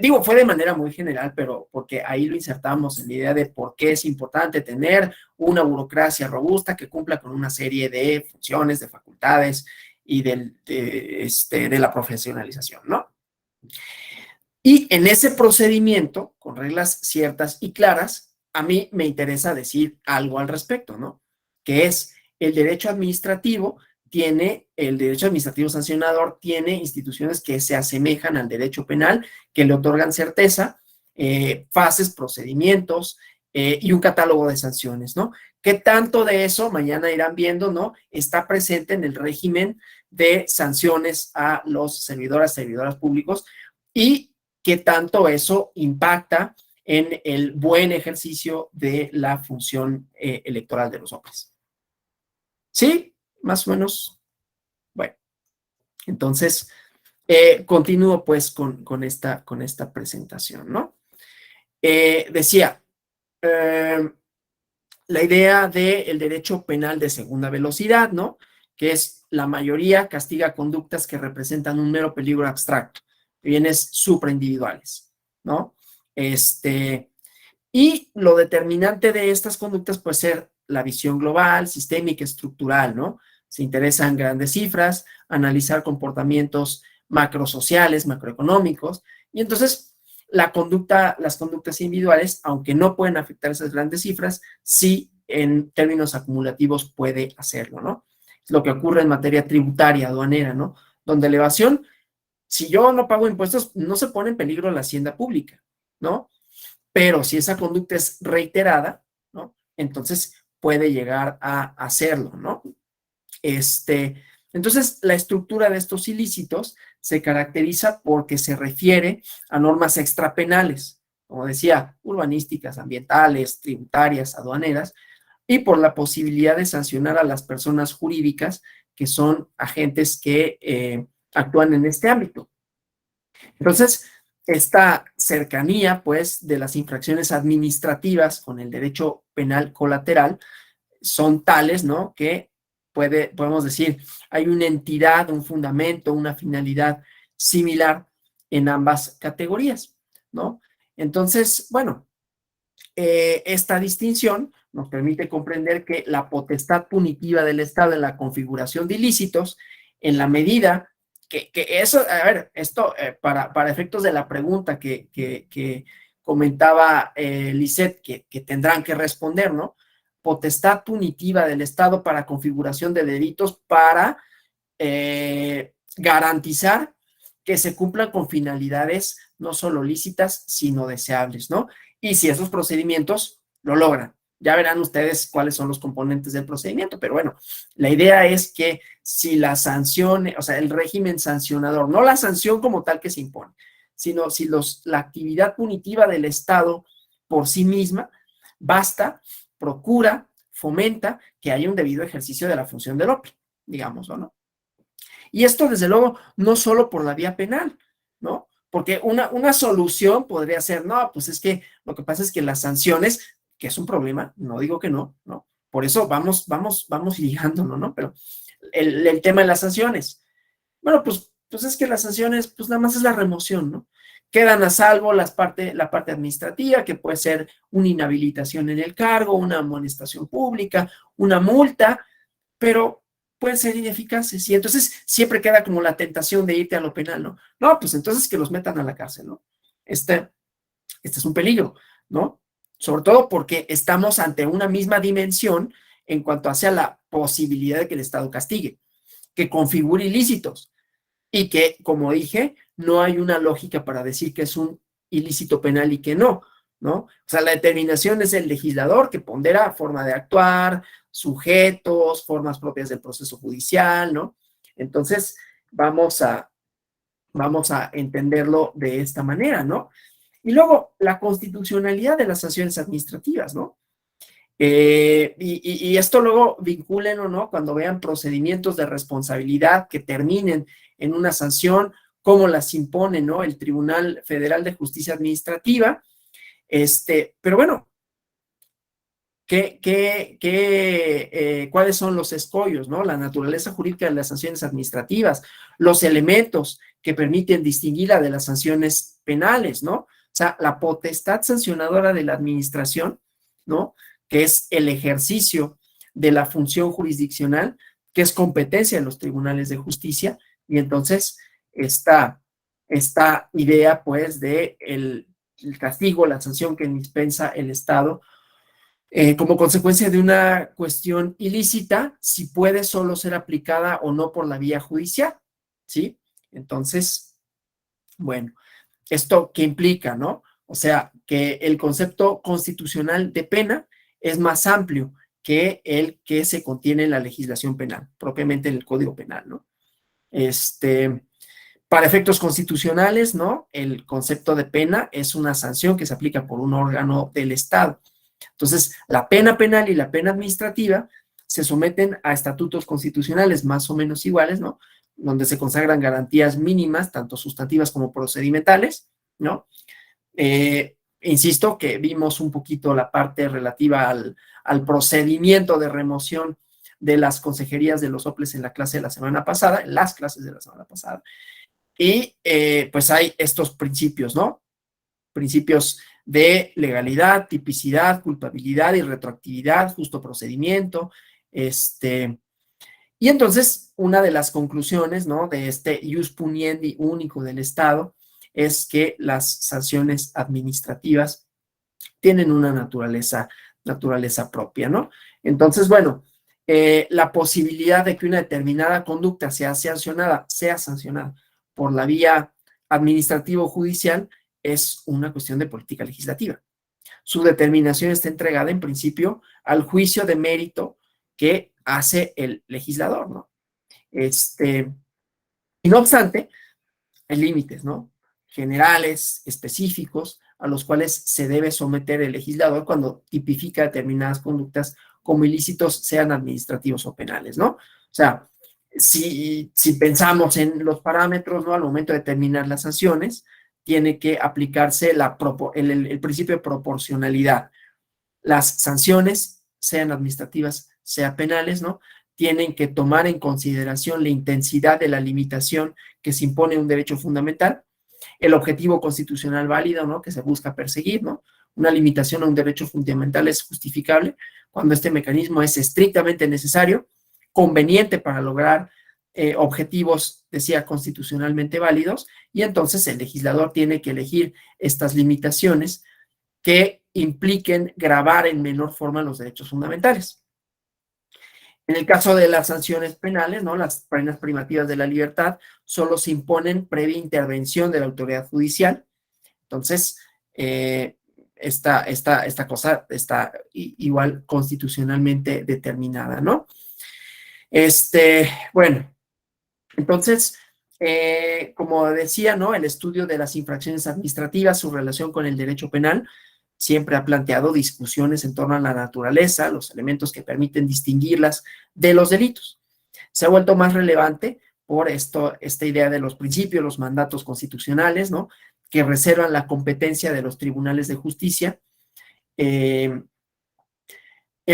Digo, fue de manera muy general, pero porque ahí lo insertamos en la idea de por qué es importante tener una burocracia robusta que cumpla con una serie de funciones, de facultades y de la profesionalización, ¿no? Y en ese procedimiento, con reglas ciertas y claras, a mí me interesa decir algo al respecto, ¿no? Que es el derecho administrativo el derecho administrativo sancionador tiene instituciones que se asemejan al derecho penal, que le otorgan certeza, fases, procedimientos y un catálogo de sanciones, ¿no? ¿Qué tanto de eso, mañana irán viendo, ¿no? Está presente en el régimen de sanciones a los servidoras públicos y qué tanto eso impacta en el buen ejercicio de la función electoral de los hombres. ¿Sí? Más o menos. Bueno, entonces, continúo pues con esta presentación, ¿no? Decía, la idea del derecho penal de segunda velocidad, ¿no? Que es la mayoría castiga conductas que representan un mero peligro abstracto, bienes supraindividuales, ¿no? Y lo determinante de estas conductas puede ser la visión global, sistémica, estructural, ¿no? Se interesan grandes cifras, analizar comportamientos macrosociales, macroeconómicos, y entonces las conductas individuales, aunque no pueden afectar esas grandes cifras, sí en términos acumulativos puede hacerlo, ¿no? Es lo que ocurre en materia tributaria, aduanera, ¿no? Donde la evasión, si yo no pago impuestos, no se pone en peligro la hacienda pública, ¿no? Pero si esa conducta es reiterada, ¿no? Entonces puede llegar a hacerlo, ¿no? Entonces, la estructura de estos ilícitos se caracteriza porque se refiere a normas extrapenales, como decía, urbanísticas, ambientales, tributarias, aduaneras, y por la posibilidad de sancionar a las personas jurídicas que son agentes que actúan en este ámbito. Entonces, esta cercanía, pues, de las infracciones administrativas con el derecho penal colateral son tales, ¿no? Que podemos decir, hay una entidad, un fundamento, una finalidad similar en ambas categorías, ¿no? Entonces, bueno, esta distinción nos permite comprender que la potestad punitiva del Estado en la configuración de ilícitos, en la medida que eso, a ver, esto para efectos de la pregunta que comentaba Lisette, que tendrán que responder, ¿no? Potestad punitiva del Estado para configuración de delitos para garantizar que se cumplan con finalidades no solo lícitas, sino deseables, ¿no? Y si esos procedimientos lo logran. Ya verán ustedes cuáles son los componentes del procedimiento, pero bueno, la idea es que si la sanción, o sea, el régimen sancionador, no la sanción como tal que se impone, sino si la actividad punitiva del Estado por sí misma basta, procura, fomenta que haya un debido ejercicio de la función del OPI, digamos, ¿o no? Y esto, desde luego, no solo por la vía penal, ¿no? Porque una solución podría ser, no, pues es que lo que pasa es que las sanciones, que es un problema, no digo que no, ¿no? Por eso vamos ligándolo, ¿no? Pero el tema de las sanciones, bueno, pues es que las sanciones, pues nada más es la remoción, ¿no? Quedan a salvo la parte administrativa, que puede ser una inhabilitación en el cargo, una amonestación pública, una multa, pero pueden ser ineficaces y entonces siempre queda como la tentación de irte a lo penal, ¿no? No, pues entonces que los metan a la cárcel, ¿no? Este es un peligro, ¿no? Sobre todo porque estamos ante una misma dimensión en cuanto hacia la posibilidad de que el Estado castigue, que configure ilícitos y que, como dije, no hay una lógica para decir que es un ilícito penal y que no, ¿no? O sea, la determinación es el legislador que pondera forma de actuar, sujetos, formas propias del proceso judicial, ¿no? Entonces, vamos a entenderlo de esta manera, ¿no? Y luego, la constitucionalidad de las sanciones administrativas, ¿no? Y esto luego vinculen o no cuando vean procedimientos de responsabilidad que terminen en una sanción, cómo las impone, ¿no? El Tribunal Federal de Justicia Administrativa. Pero bueno, ¿cuáles son los escollos, ¿no? La naturaleza jurídica de las sanciones administrativas, los elementos que permiten distinguirla de las sanciones penales, ¿no? O sea, la potestad sancionadora de la administración, ¿no? Que es el ejercicio de la función jurisdiccional, que es competencia de los tribunales de justicia, y entonces esta idea, pues, de el castigo, la sanción que dispensa el Estado, como consecuencia de una cuestión ilícita, si puede solo ser aplicada o no por la vía judicial, ¿sí? Entonces, bueno, ¿esto qué implica, no? O sea, que el concepto constitucional de pena es más amplio que el que se contiene en la legislación penal, propiamente en el Código Penal, ¿no? Para efectos constitucionales, ¿no? El concepto de pena es una sanción que se aplica por un órgano del Estado. Entonces, la pena penal y la pena administrativa se someten a estatutos constitucionales más o menos iguales, ¿no? Donde se consagran garantías mínimas, tanto sustantivas como procedimentales, ¿no? Insisto que vimos un poquito la parte relativa al procedimiento de remoción de las consejerías de los OPLES en la clase de la semana pasada, en las clases de la semana pasada, y pues hay estos principios, ¿no? Principios de legalidad, tipicidad, culpabilidad y retroactividad, justo procedimiento, y entonces una de las conclusiones, ¿no? De este ius puniendi único del Estado es que las sanciones administrativas tienen una naturaleza propia, ¿no? Entonces, bueno, la posibilidad de que una determinada conducta sea sancionada por la vía administrativo-judicial es una cuestión de política legislativa. Su determinación está entregada en principio al juicio de mérito que hace el legislador, ¿no? Y no obstante, hay límites, ¿no? Generales, específicos, a los cuales se debe someter el legislador cuando tipifica determinadas conductas como ilícitos, sean administrativos o penales, ¿no? O sea, si pensamos en los parámetros, ¿no? Al momento de determinar las sanciones, tiene que aplicarse el principio de proporcionalidad. Las sanciones, sean administrativas, sean penales, ¿no? Tienen que tomar en consideración la intensidad de la limitación que se impone a un derecho fundamental, el objetivo constitucional válido, ¿no? Que se busca perseguir, ¿no? Una limitación a un derecho fundamental es justificable cuando este mecanismo es estrictamente necesario, conveniente para lograr objetivos, decía, constitucionalmente válidos, y entonces el legislador tiene que elegir estas limitaciones que impliquen gravar en menor forma los derechos fundamentales. En el caso de las sanciones penales, ¿no? Las penas privativas de la libertad solo se imponen previa intervención de la autoridad judicial. Entonces, esta cosa está igual constitucionalmente determinada, ¿no? Bueno, entonces, como decía, ¿no? El estudio de las infracciones administrativas, su relación con el derecho penal, siempre ha planteado discusiones en torno a la naturaleza, los elementos que permiten distinguirlas de los delitos. Se ha vuelto más relevante por esta idea de los principios, los mandatos constitucionales, ¿no? Que reservan la competencia de los tribunales de justicia, el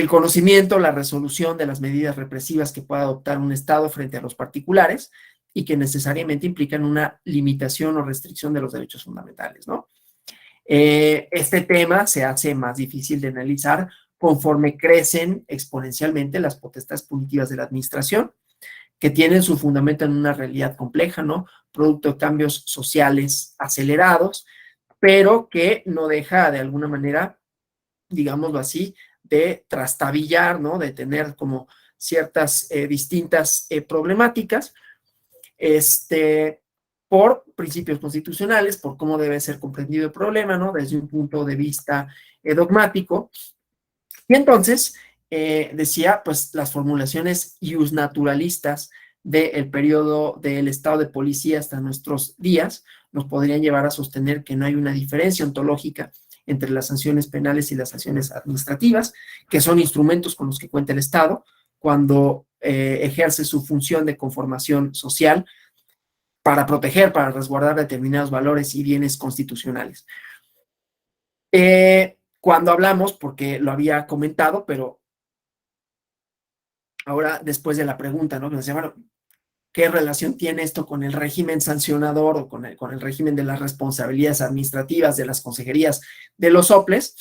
conocimiento, la resolución de las medidas represivas que pueda adoptar un Estado frente a los particulares y que necesariamente implican una limitación o restricción de los derechos fundamentales, ¿no? Este tema se hace más difícil de analizar conforme crecen exponencialmente las potestades punitivas de la administración, que tienen su fundamento en una realidad compleja, ¿no? Producto de cambios sociales acelerados, pero que no deja de alguna manera, digámoslo así, de trastabillar, ¿no? De tener como ciertas distintas problemáticas, por principios constitucionales, por cómo debe ser comprendido el problema, ¿no? Desde un punto de vista dogmático. Y entonces, decía, pues las formulaciones iusnaturalistas del periodo del estado de policía hasta nuestros días nos podrían llevar a sostener que no hay una diferencia ontológica entre las sanciones penales y las sanciones administrativas, que son instrumentos con los que cuenta el Estado cuando ejerce su función de conformación social para proteger, para resguardar determinados valores y bienes constitucionales. Cuando hablamos, porque lo había comentado, pero ahora después de la pregunta, ¿no? Me decía, bueno, ¿qué relación tiene esto con el régimen sancionador o con el régimen de las responsabilidades administrativas de las consejerías de los soples?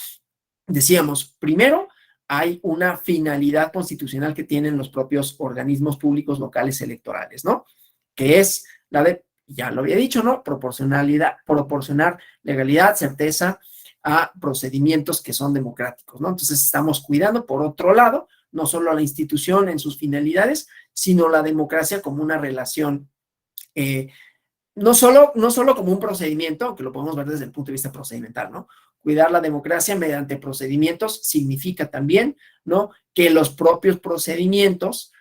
Decíamos, primero, hay una finalidad constitucional que tienen los propios organismos públicos locales electorales, ¿no? Que es la de, ya lo había dicho, ¿no? Proporcionar legalidad, certeza a procedimientos que son democráticos, ¿no? Entonces estamos cuidando, por otro lado, no solo a la institución en sus finalidades, sino la democracia como una relación, no solo como un procedimiento, que lo podemos ver desde el punto de vista procedimental, ¿no? Cuidar la democracia mediante procedimientos significa también, ¿no? Que los propios procedimientos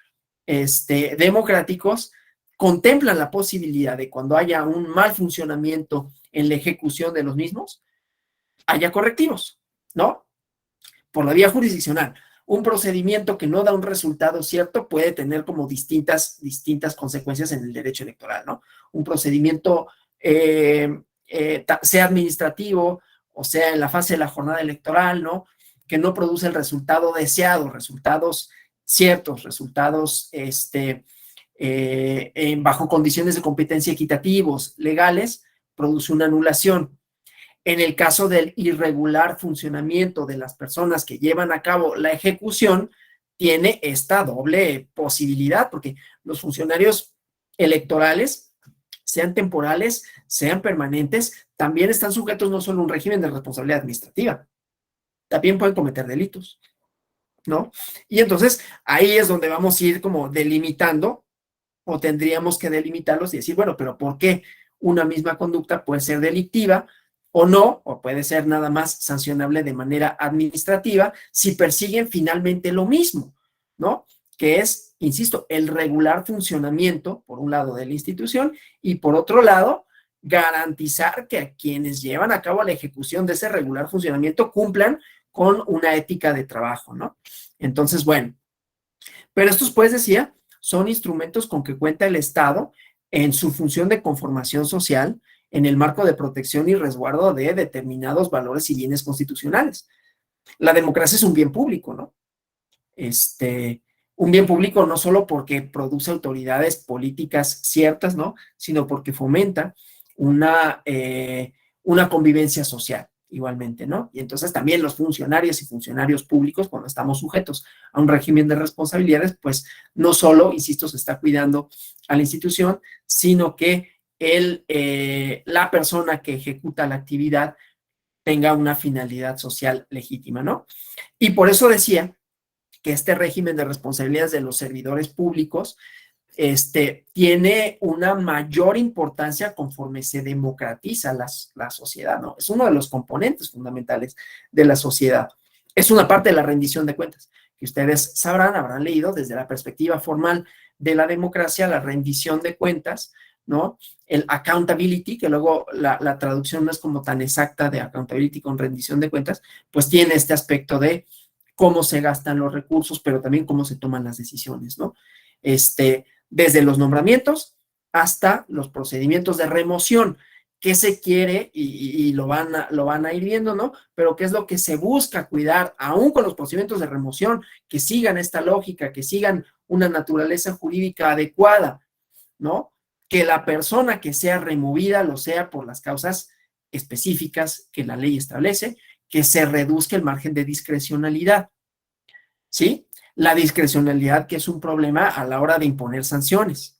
democráticos contemplan la posibilidad de cuando haya un mal funcionamiento en la ejecución de los mismos, haya correctivos, ¿no? Por la vía jurisdiccional. Un procedimiento que no da un resultado cierto puede tener como distintas consecuencias en el derecho electoral, ¿no? Un procedimiento, sea administrativo o sea en la fase de la jornada electoral, ¿no? Que no produce el resultado deseado, resultados ciertos, resultados bajo condiciones de competencia equitativos, legales, produce una anulación. En el caso del irregular funcionamiento de las personas que llevan a cabo la ejecución, tiene esta doble posibilidad, porque los funcionarios electorales, sean temporales, sean permanentes, también están sujetos no solo a un régimen de responsabilidad administrativa, también pueden cometer delitos, ¿no? Y entonces ahí es donde vamos a ir como delimitando, o tendríamos que delimitarlos y decir, bueno, pero ¿por qué una misma conducta puede ser delictiva o no, o puede ser nada más sancionable de manera administrativa si persiguen finalmente lo mismo, ¿no? Que es, insisto, el regular funcionamiento, por un lado, de la institución y por otro lado, garantizar que a quienes llevan a cabo la ejecución de ese regular funcionamiento cumplan con una ética de trabajo, ¿no? Entonces, bueno, pero estos, pues, decía, son instrumentos con que cuenta el Estado en su función de conformación social en el marco de protección y resguardo de determinados valores y bienes constitucionales. La democracia es un bien público, ¿no? Un bien público no solo porque produce autoridades políticas ciertas, ¿no? Sino porque fomenta una convivencia social igualmente, ¿no? Y entonces también los funcionarios y funcionarios públicos, cuando estamos sujetos a un régimen de responsabilidades, pues no solo, insisto, se está cuidando a la institución, sino que la persona que ejecuta la actividad tenga una finalidad social legítima, ¿no? Y por eso decía que este régimen de responsabilidades de los servidores públicos tiene una mayor importancia conforme se democratiza la sociedad, ¿no? Es uno de los componentes fundamentales de la sociedad. Es una parte de la rendición de cuentas, que ustedes sabrán, habrán leído desde la perspectiva formal de la democracia, la rendición de cuentas, ¿no? El accountability, que luego la traducción no es como tan exacta de accountability con rendición de cuentas, pues tiene este aspecto de cómo se gastan los recursos, pero también cómo se toman las decisiones, ¿no? Desde los nombramientos hasta los procedimientos de remoción. ¿Qué se quiere? Y lo van a ir viendo, ¿no? Pero ¿qué es lo que se busca cuidar, aún con los procedimientos de remoción, que sigan esta lógica, que sigan una naturaleza jurídica adecuada, ¿no? Que la persona que sea removida lo sea por las causas específicas que la ley establece, que se reduzca el margen de discrecionalidad, ¿sí? La discrecionalidad, que es un problema a la hora de imponer sanciones.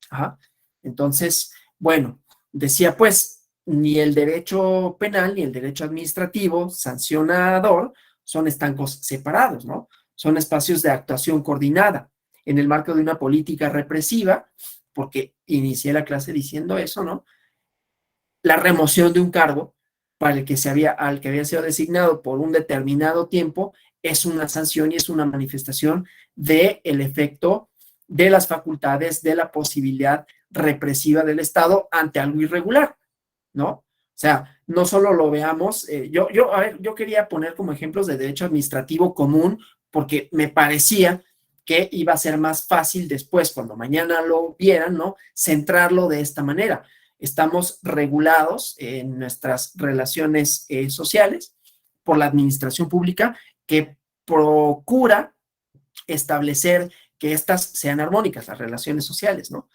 Ajá. Entonces, bueno, decía pues, ni el derecho penal ni el derecho administrativo sancionador son estancos separados, ¿no? Son espacios de actuación coordinada en el marco de una política represiva, porque inicié la clase diciendo eso, ¿no? La remoción de un cargo para al que había sido designado por un determinado tiempo es una sanción y es una manifestación del efecto de las facultades, de la posibilidad represiva del Estado ante algo irregular, ¿no? O sea, no solo lo veamos, a ver, yo quería poner como ejemplos de derecho administrativo común, porque me parecía que iba a ser más fácil después, cuando mañana lo vieran, ¿no? Centrarlo de esta manera. Estamos regulados en nuestras relaciones sociales por la administración pública, que procura establecer que estas sean armónicas, las relaciones sociales, ¿no?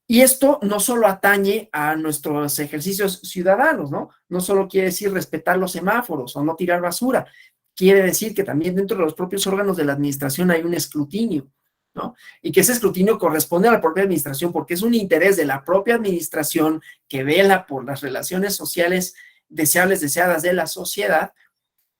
Y esto no solo atañe a nuestros ejercicios ciudadanos, ¿no? No solo quiere decir respetar los semáforos o no tirar basura, quiere decir que también dentro de los propios órganos de la administración hay un escrutinio, ¿no? Y que ese escrutinio corresponde a la propia administración, porque es un interés de la propia administración que vela por las relaciones sociales deseables, deseadas de la sociedad,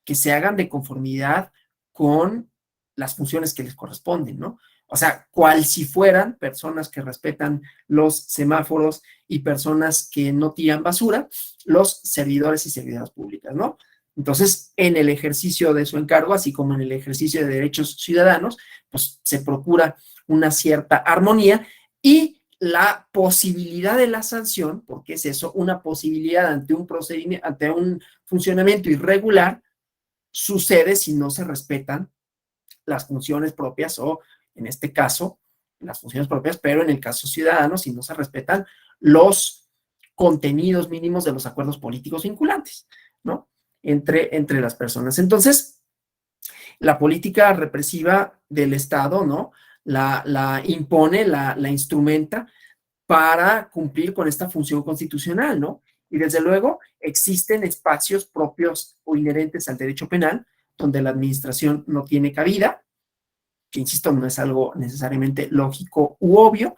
que se hagan de conformidad con las funciones que les corresponden, ¿no? O sea, cual si fueran personas que respetan los semáforos y personas que no tiran basura, los servidores y servidoras públicas, ¿no? Entonces, en el ejercicio de su encargo, así como en el ejercicio de derechos ciudadanos, pues se procura una cierta armonía y la posibilidad de la sanción, porque es eso, una posibilidad ante un procedimiento, ante un funcionamiento irregular, sucede si no se respetan las funciones propias o, en este caso, las funciones propias, pero en el caso ciudadano, si no se respetan los contenidos mínimos de los acuerdos políticos vinculantes, ¿no? Entre las personas. Entonces, la política represiva del Estado, ¿no? La impone, la instrumenta para cumplir con esta función constitucional, ¿no? Y desde luego existen espacios propios o inherentes al derecho penal donde la administración no tiene cabida, que insisto, no es algo necesariamente lógico u obvio,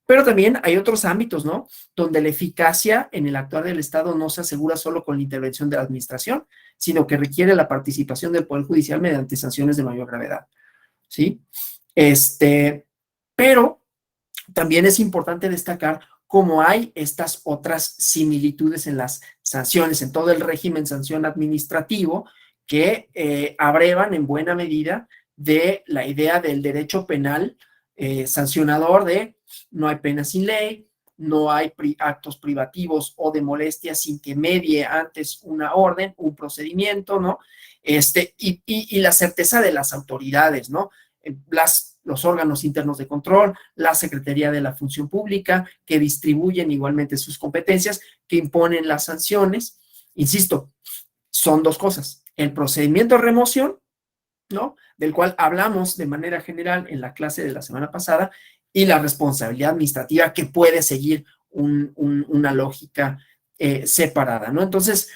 pero también hay otros ámbitos, ¿no? Donde la eficacia en el actuar del Estado no se asegura solo con la intervención de la administración, sino que requiere la participación del Poder Judicial mediante sanciones de mayor gravedad, ¿sí? Pero también es importante destacar cómo hay estas otras similitudes en las sanciones, en todo el régimen sanción administrativo, que abrevan en buena medida de la idea del derecho penal sancionador de no hay pena sin ley, no hay actos privativos o de molestia sin que medie antes una orden, un procedimiento, ¿no? Y la certeza de las autoridades, ¿no? Los órganos internos de control, la Secretaría de la Función Pública, que distribuyen igualmente sus competencias, que imponen las sanciones. Insisto, son dos cosas. El procedimiento de remoción, ¿no? Del cual hablamos de manera general en la clase de la semana pasada, y la responsabilidad administrativa, que puede seguir una lógica separada, ¿no? Entonces,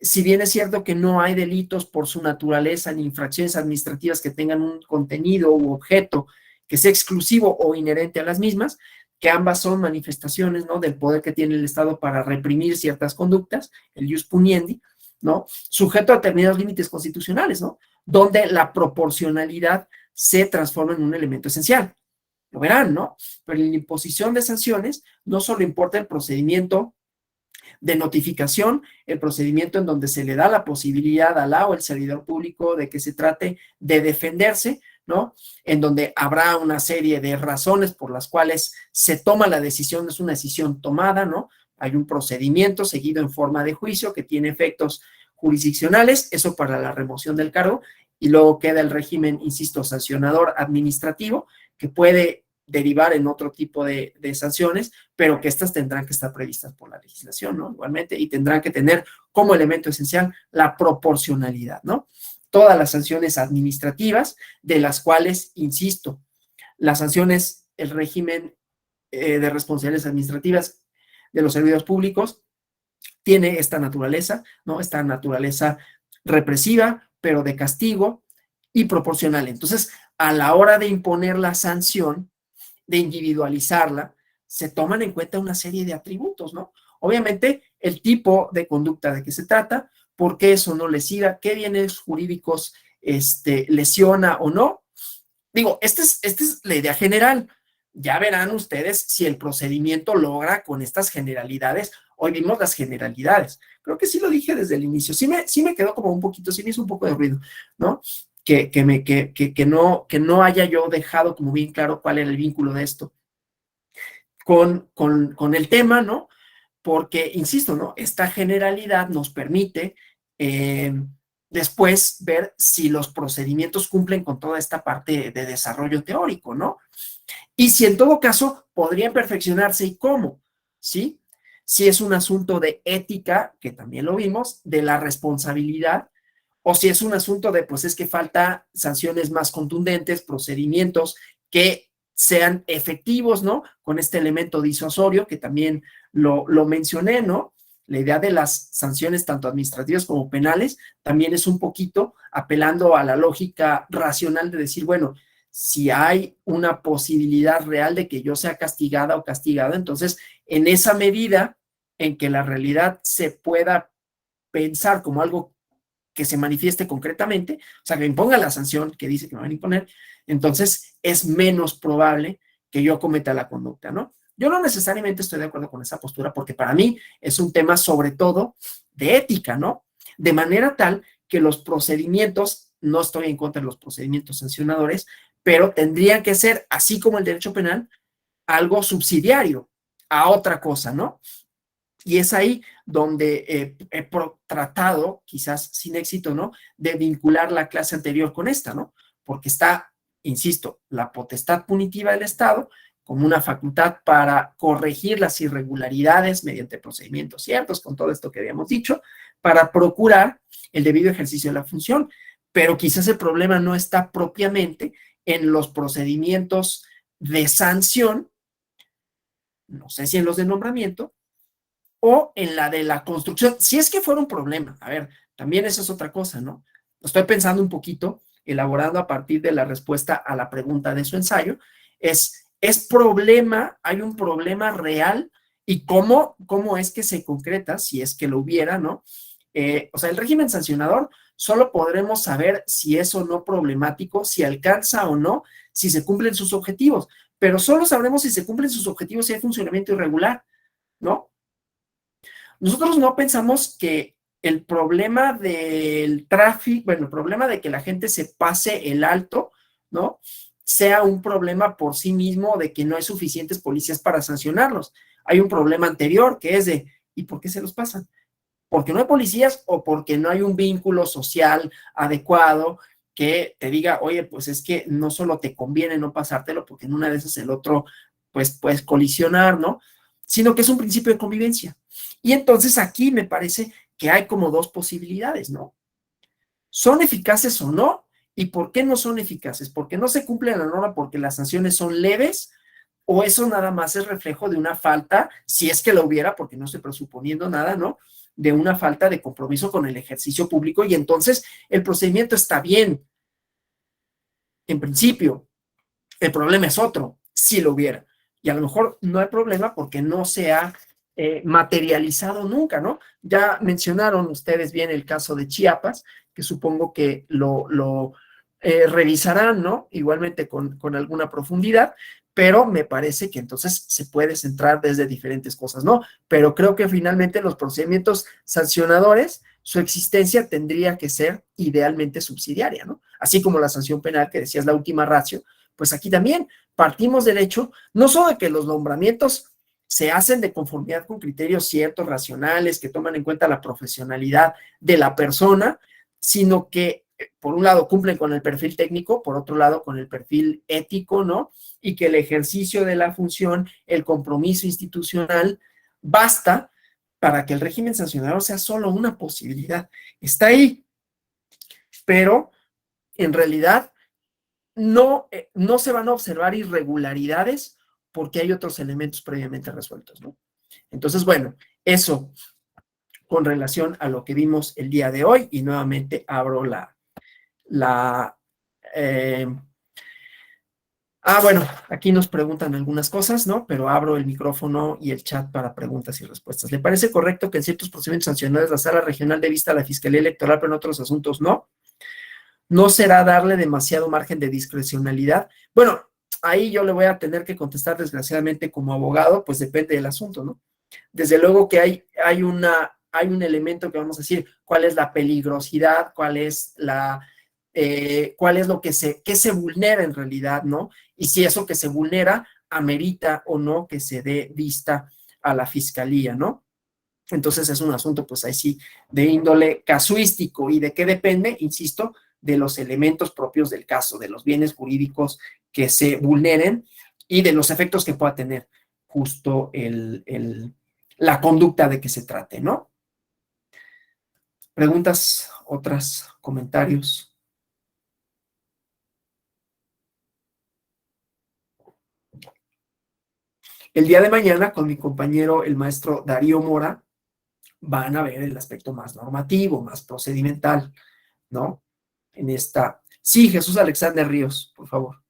si bien es cierto que no hay delitos por su naturaleza ni infracciones administrativas que tengan un contenido u objeto que sea exclusivo o inherente a las mismas, que ambas son manifestaciones, ¿no? Del poder que tiene el Estado para reprimir ciertas conductas, el ius puniendi, ¿no? Sujeto a determinados límites constitucionales, ¿no? Donde la proporcionalidad se transforma en un elemento esencial. Lo verán, ¿no? Pero en la imposición de sanciones no solo importa el procedimiento de notificación, el procedimiento en donde se le da la posibilidad al o el servidor público de que se trate de defenderse, ¿no? En donde habrá una serie de razones por las cuales se toma la decisión, es una decisión tomada, ¿no? Hay un procedimiento seguido en forma de juicio que tiene efectos jurisdiccionales, eso para la remoción del cargo, y luego queda el régimen, insisto, sancionador administrativo, que puede derivar en otro tipo de sanciones, pero que estas tendrán que estar previstas por la legislación, ¿no? Igualmente, y tendrán que tener como elemento esencial la proporcionalidad, ¿no? Todas las sanciones administrativas, de las cuales, insisto, las sanciones, el régimen de responsabilidades administrativas de los servidores públicos tiene esta naturaleza, ¿no? Esta naturaleza represiva, pero de castigo y proporcional. Entonces, a la hora de imponer la sanción, de individualizarla, se toman en cuenta una serie de atributos, ¿no? Obviamente, el tipo de conducta de que se trata, por qué eso no lesiva, qué bienes jurídicos lesiona o no. Digo, esta es la idea general. Ya verán ustedes si el procedimiento logra con estas generalidades. Hoy vimos las generalidades. Creo que sí lo dije desde el inicio. Sí me quedó como un poquito, sí me hizo un poco de ruido, ¿no? que no haya yo dejado como bien claro cuál era el vínculo de esto con el tema, ¿no? Porque, insisto, ¿no? Esta generalidad nos permite después ver si los procedimientos cumplen con toda esta parte de desarrollo teórico, ¿no? Y si en todo caso podrían perfeccionarse y cómo, ¿sí? Si es un asunto de ética, que también lo vimos, de la responsabilidad, o si es un asunto de, pues es que falta sanciones más contundentes, procedimientos que sean efectivos, ¿no? Con este elemento disuasorio que también lo mencioné, ¿no? La idea de las sanciones tanto administrativas como penales también es un poquito apelando a la lógica racional de decir, bueno, si hay una posibilidad real de que yo sea castigada o castigado, entonces en esa medida en que la realidad se pueda pensar como algo que se manifieste concretamente, o sea, que me imponga la sanción que dice que me van a imponer, entonces es menos probable que yo cometa la conducta, ¿no? Yo no necesariamente estoy de acuerdo con esa postura porque para mí es un tema sobre todo de ética, ¿no? De manera tal que los procedimientos, no estoy en contra de los procedimientos sancionadores, pero tendrían que ser, así como el derecho penal, algo subsidiario a otra cosa, ¿no? Y es ahí donde he tratado, quizás sin éxito, ¿no?, de vincular la clase anterior con esta, ¿no? Porque está, insisto, la potestad punitiva del Estado como una facultad para corregir las irregularidades mediante procedimientos ciertos, con todo esto que habíamos dicho, para procurar el debido ejercicio de la función. Pero quizás el problema no está propiamente en los procedimientos de sanción, no sé si en los de nombramiento, o en la de la construcción, si es que fuera un problema. A ver, también eso es otra cosa, ¿no? Estoy pensando un poquito, elaborando a partir de la respuesta a la pregunta de su ensayo, ¿es problema, hay un problema real? ¿Y cómo es que se concreta, si es que lo hubiera, ¿no? O sea, el régimen sancionador, solo podremos saber si es o no problemático, si alcanza o no, si se cumplen sus objetivos, pero solo sabremos si se cumplen sus objetivos si hay funcionamiento irregular, ¿no? Nosotros no pensamos que el problema del tráfico, bueno, el problema de que la gente se pase el alto, ¿no?, sea un problema por sí mismo de que no hay suficientes policías para sancionarlos. Hay un problema anterior que es de, ¿y por qué se los pasan? ¿Porque no hay policías o porque no hay un vínculo social adecuado que te diga, oye, pues es que no solo te conviene no pasártelo porque en una de esas el otro, pues puedes colisionar, ¿no? Sino que es un principio de convivencia. Y entonces aquí me parece que hay como dos posibilidades, ¿no? ¿Son eficaces o no? ¿Y por qué no son eficaces? ¿Porque no se cumple la norma porque las sanciones son leves? ¿O eso nada más es reflejo de una falta, si es que la hubiera, porque no estoy presuponiendo nada, ¿no?, de una falta de compromiso con el ejercicio público y entonces el procedimiento está bien, en principio, el problema es otro, si lo hubiera. Y a lo mejor no hay problema porque no se ha materializado nunca, ¿no? Ya mencionaron ustedes bien el caso de Chiapas, que supongo que lo revisarán, ¿no? Igualmente con alguna profundidad, pero me parece que entonces se puede centrar desde diferentes cosas, ¿no? Pero creo que finalmente los procedimientos sancionadores, su existencia tendría que ser idealmente subsidiaria, ¿no? Así como la sanción penal, que decías la última ratio, pues aquí también partimos del hecho, no solo de que los nombramientos se hacen de conformidad con criterios ciertos, racionales, que toman en cuenta la profesionalidad de la persona, sino que, por un lado, cumplen con el perfil técnico, por otro lado, con el perfil ético, ¿no? Y que el ejercicio de la función, el compromiso institucional, basta para que el régimen sancionador sea solo una posibilidad. Está ahí, pero en realidad no se van a observar irregularidades porque hay otros elementos previamente resueltos, ¿no? Entonces, bueno, eso con relación a lo que vimos el día de hoy y nuevamente abro bueno, aquí nos preguntan algunas cosas, ¿no? Pero abro el micrófono y el chat para preguntas y respuestas. ¿Le parece correcto que en ciertos procedimientos sancionadores la sala regional dé vista a la Fiscalía Electoral, pero en otros asuntos no? ¿No será darle demasiado margen de discrecionalidad? Bueno, ahí yo le voy a tener que contestar desgraciadamente como abogado, pues depende del asunto, ¿no? Desde luego que hay un elemento que vamos a decir, cuál es la peligrosidad, cuál es cuál es lo que se vulnera en realidad, ¿no? Y si eso que se vulnera amerita o no que se dé vista a la fiscalía, ¿no? Entonces es un asunto, pues ahí sí, de índole casuístico. ¿Y de qué depende? Insisto, de los elementos propios del caso, de los bienes jurídicos que se vulneren y de los efectos que pueda tener justo la conducta de que se trate, ¿no? ¿Preguntas? ¿Otras? ¿Comentarios? El día de mañana, con mi compañero, el maestro Darío Mora, van a ver el aspecto más normativo, más procedimental, ¿no? En esta. Sí, Jesús Alexander Ríos, por favor.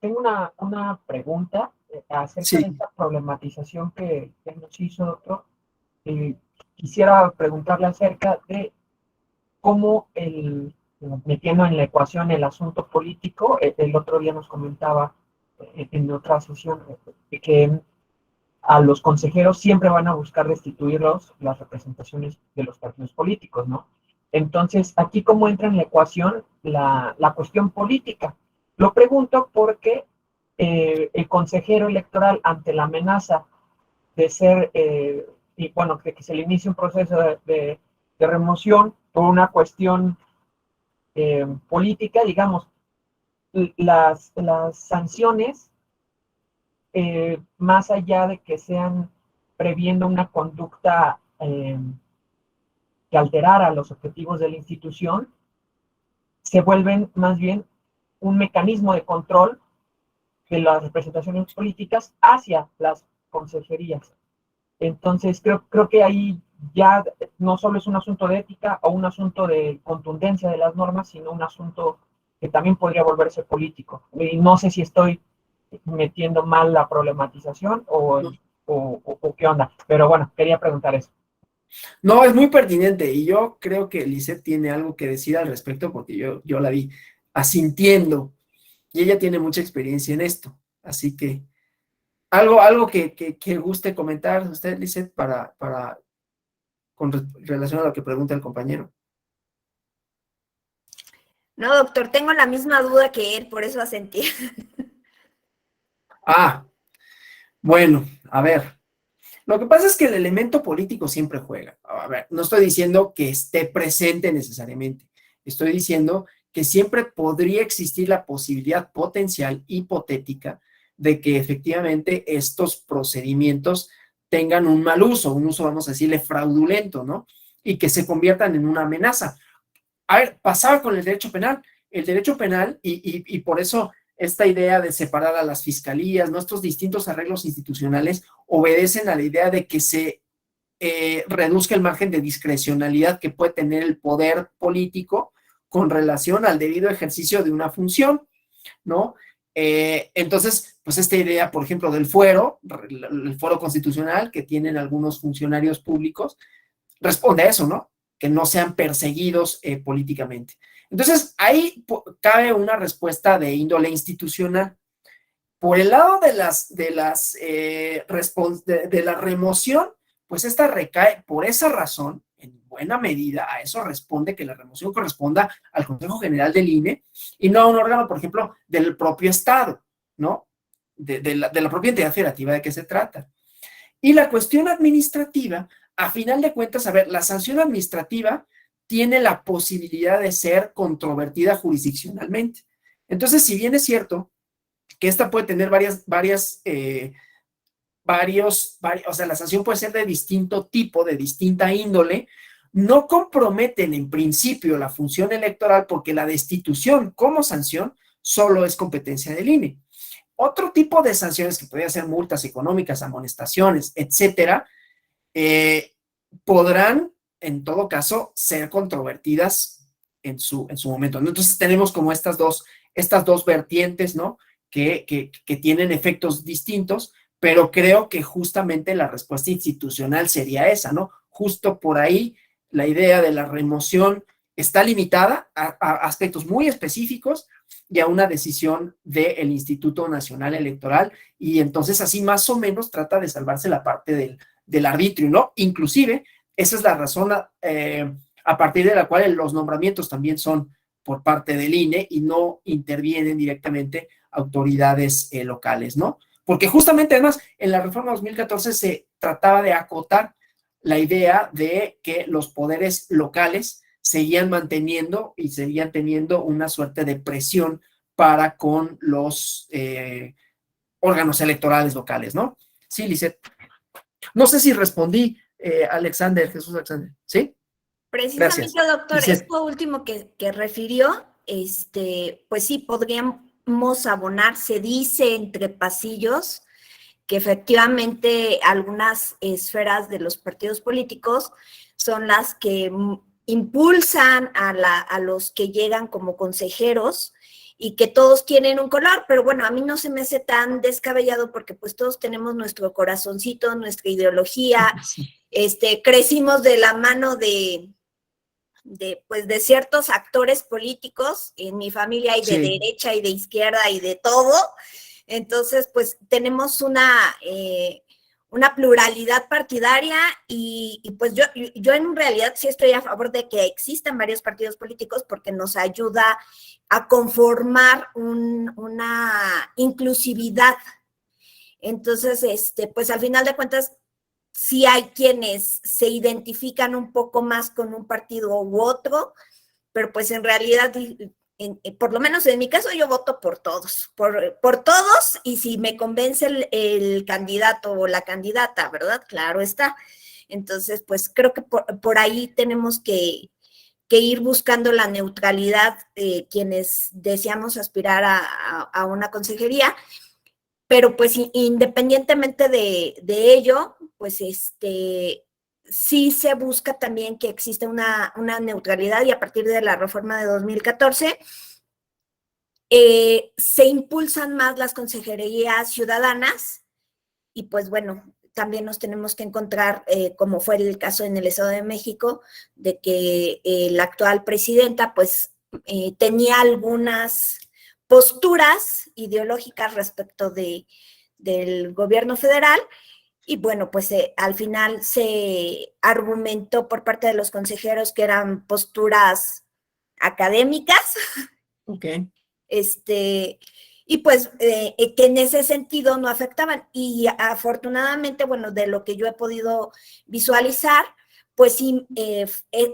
Tengo una pregunta acerca de Sí, esta problematización que nos hizo, doctor. Quisiera preguntarle acerca de cómo metiendo en la ecuación el asunto político, el otro día nos comentaba en otra sesión que a los consejeros siempre van a buscar destituirlos las representaciones de los partidos políticos, ¿no? Entonces, aquí cómo entra en la ecuación la cuestión política. Lo pregunto porque el consejero electoral, ante la amenaza de ser, y bueno, de que se le inicie un proceso de remoción por una cuestión política, digamos, las sanciones, más allá de que sean previendo una conducta que alterara los objetivos de la institución, se vuelven más bien un mecanismo de control de las representaciones políticas hacia las consejerías. Entonces, creo que ahí ya no solo es un asunto de ética o un asunto de contundencia de las normas, sino un asunto que también podría volverse político. Y no sé si estoy metiendo mal la problematización o qué onda, pero bueno, quería preguntar eso. no, es muy pertinente y yo creo que Lisette tiene algo que decir al respecto porque yo la vi asintiendo y ella tiene mucha experiencia en esto, así que algo que guste comentar usted, Lisette, con relación a lo que pregunta el compañero. No, doctor, tengo la misma duda que él, por eso asentí. Ah, bueno, a ver. Lo que pasa es que el elemento político siempre juega. A ver, no estoy diciendo que esté presente necesariamente. Estoy diciendo que siempre podría existir la posibilidad potencial, hipotética, de que efectivamente estos procedimientos tengan un mal uso, un uso, vamos a decirle, fraudulento, ¿no? Y que se conviertan en una amenaza. A ver, pasaba con el derecho penal. El derecho penal, y por eso esta idea de separar a las fiscalías, nuestros distintos arreglos institucionales obedecen a la idea de que se reduzca el margen de discrecionalidad que puede tener el poder político con relación al debido ejercicio de una función, ¿no? Entonces, pues esta idea, por ejemplo, del fuero, el fuero constitucional que tienen algunos funcionarios públicos, responde a eso, ¿no? Que no sean perseguidos políticamente. Entonces, ahí cabe una respuesta de índole institucional. Por el lado de la remoción, pues esta recae por esa razón, en buena medida, a eso responde que la remoción corresponda al Consejo General del INE y no a un órgano, por ejemplo, del propio Estado, ¿no? De la propia entidad federativa de que se trata. Y la cuestión administrativa, a final de cuentas, a ver, la sanción administrativa tiene la posibilidad de ser controvertida jurisdiccionalmente. Entonces, si bien es cierto que esta puede tener o sea, la sanción puede ser de distinto tipo, de distinta índole, no comprometen en principio la función electoral porque la destitución como sanción solo es competencia del INE. Otro tipo de sanciones que podrían ser multas económicas, amonestaciones, etcétera, podrán, en todo caso, ser controvertidas en su momento, ¿no? Entonces tenemos como estas dos vertientes, ¿no? Que tienen efectos distintos, pero creo que justamente la respuesta institucional sería esa, ¿no? Justo por ahí la idea de la remoción está limitada a aspectos muy específicos y a una decisión del Instituto Nacional Electoral, y entonces así más o menos trata de salvarse la parte del arbitrio, ¿no? Inclusive esa es la razón a partir de la cual los nombramientos también son por parte del INE y no intervienen directamente autoridades locales, ¿no? Porque justamente además en la reforma 2014 se trataba de acotar la idea de que los poderes locales seguían manteniendo y seguían teniendo una suerte de presión para con los órganos electorales locales, ¿no? Sí, Lisette. No sé si respondí, Jesús Alexander, ¿sí? Precisamente, Gracias. doctor, Lisette. esto último que refirió, pues sí, podríamos abonar, se dice entre pasillos, que efectivamente algunas esferas de los partidos políticos son las que impulsan a los que llegan como consejeros y que todos tienen un color, pero bueno, a mí no se me hace tan descabellado porque pues todos tenemos nuestro corazoncito, nuestra ideología, crecimos de la mano pues de ciertos actores políticos, en mi familia hay de derecha y de izquierda y de todo, entonces pues tenemos una pluralidad partidaria y pues yo en realidad sí estoy a favor de que existan varios partidos políticos porque nos ayuda a conformar una inclusividad. Entonces, pues al final de cuentas, sí hay quienes se identifican un poco más con un partido u otro, pero pues en realidad, por lo menos en mi caso, yo voto por todos, por todos, y si me convence el candidato o la candidata, ¿verdad? Claro está. Entonces, pues creo que por ahí tenemos que ir buscando la neutralidad quienes deseamos aspirar a una consejería, pero pues independientemente de ello, pues sí se busca también que exista una neutralidad y a partir de la reforma de 2014 se impulsan más las consejerías ciudadanas y pues bueno, también nos tenemos que encontrar, como fue el caso en el Estado de México, de que la actual presidenta pues tenía algunas posturas ideológicas respecto del gobierno federal y bueno, pues al final se argumentó por parte de los consejeros que eran posturas académicas. Ok. Y pues que en ese sentido no afectaban. Y afortunadamente, bueno, de lo que yo he podido visualizar, pues sí,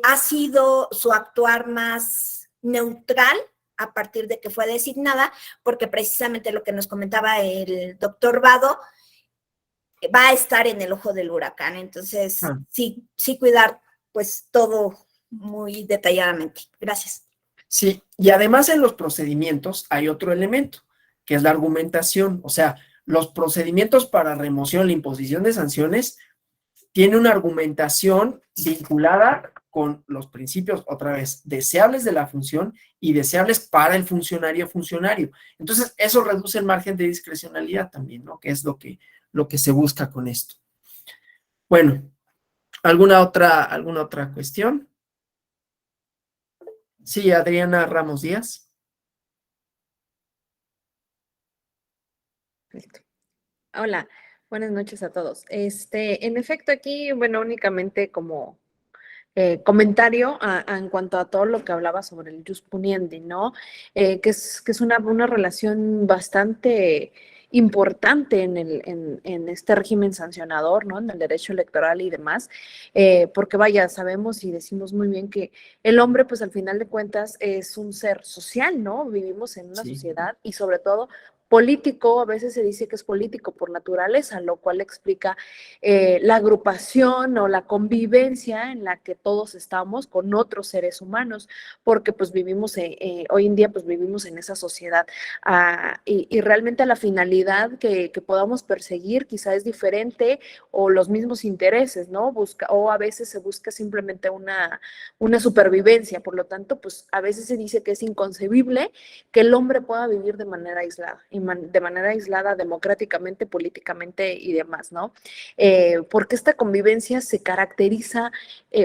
ha sido su actuar más neutral a partir de que fue designada, porque precisamente lo que nos comentaba el doctor Vado, va a estar en el ojo del huracán. Entonces, sí cuidar pues todo muy detalladamente. Gracias. Sí, y además en los procedimientos hay otro elemento, que es la argumentación. O sea, los procedimientos para remoción, la imposición de sanciones, tiene una argumentación vinculada con los principios, otra vez, deseables de la función y deseables para el funcionario. Entonces, eso reduce el margen de discrecionalidad también, ¿no? Que es lo que se busca con esto. Bueno, ¿alguna otra cuestión? Sí, Adriana Ramos Díaz. Hola, buenas noches a todos. En efecto, aquí, bueno, únicamente como comentario en cuanto a todo lo que hablaba sobre el jus puniendi, ¿no? Que es una relación bastante importante en este régimen sancionador, ¿no? En el derecho electoral y demás, porque vaya, sabemos y decimos muy bien que el hombre, pues al final de cuentas, es un ser social, ¿no? Vivimos en una sociedad y sobre todo político, a veces se dice que es político por naturaleza, lo cual explica la agrupación o la convivencia en la que todos estamos con otros seres humanos, porque pues vivimos, hoy en día pues vivimos en esa sociedad y realmente la finalidad que podamos perseguir quizá es diferente o los mismos intereses, ¿no? O a veces se busca simplemente una supervivencia, por lo tanto pues a veces se dice que es inconcebible que el hombre pueda vivir de manera aislada, democráticamente, políticamente y demás, ¿no? Porque esta convivencia se caracteriza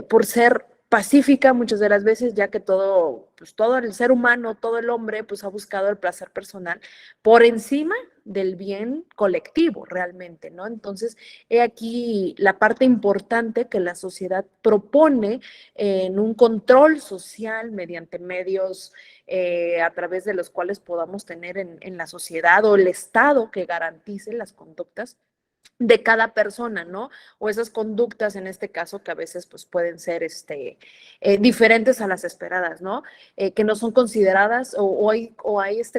por ser pacífica muchas de las veces, ya que pues todo el ser humano, todo el hombre, pues ha buscado el placer personal por encima del bien colectivo realmente, ¿no? Entonces, he aquí la parte importante que la sociedad propone en un control social mediante medios a través de los cuales podamos tener en la sociedad o el Estado que garantice las conductas de cada persona, ¿no? O esas conductas, en este caso, que a veces pues pueden ser diferentes a las esperadas, ¿no? Que no son consideradas, o hay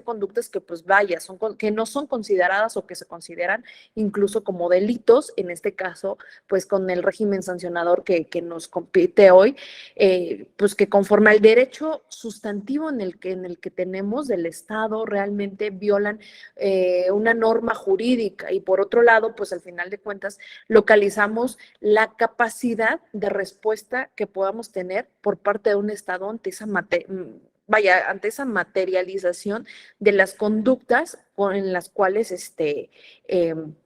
conductas que pues vaya, que no son consideradas o que se consideran incluso como delitos, en este caso, pues con el régimen sancionador que nos compete hoy, pues que conforme al derecho sustantivo en el que tenemos del Estado, realmente violan una norma jurídica, y por otro lado, pues al final de cuentas, localizamos la capacidad de respuesta que podamos tener por parte de un Estado ante ante esa materialización de las conductas en las cuales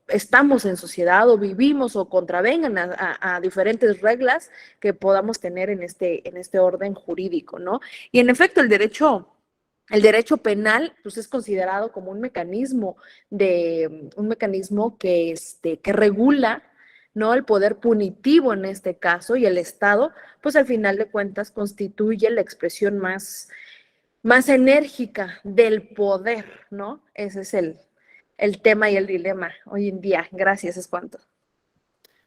estamos en sociedad o vivimos o contravengan a diferentes reglas que podamos tener en este orden jurídico, ¿no? Y en efecto, el derecho penal pues, es considerado como un mecanismo que regula, ¿no?, el poder punitivo en este caso, y el Estado, pues al final de cuentas constituye la expresión más enérgica del poder, ¿no? Ese es el tema y el dilema hoy en día. Gracias, es cuanto.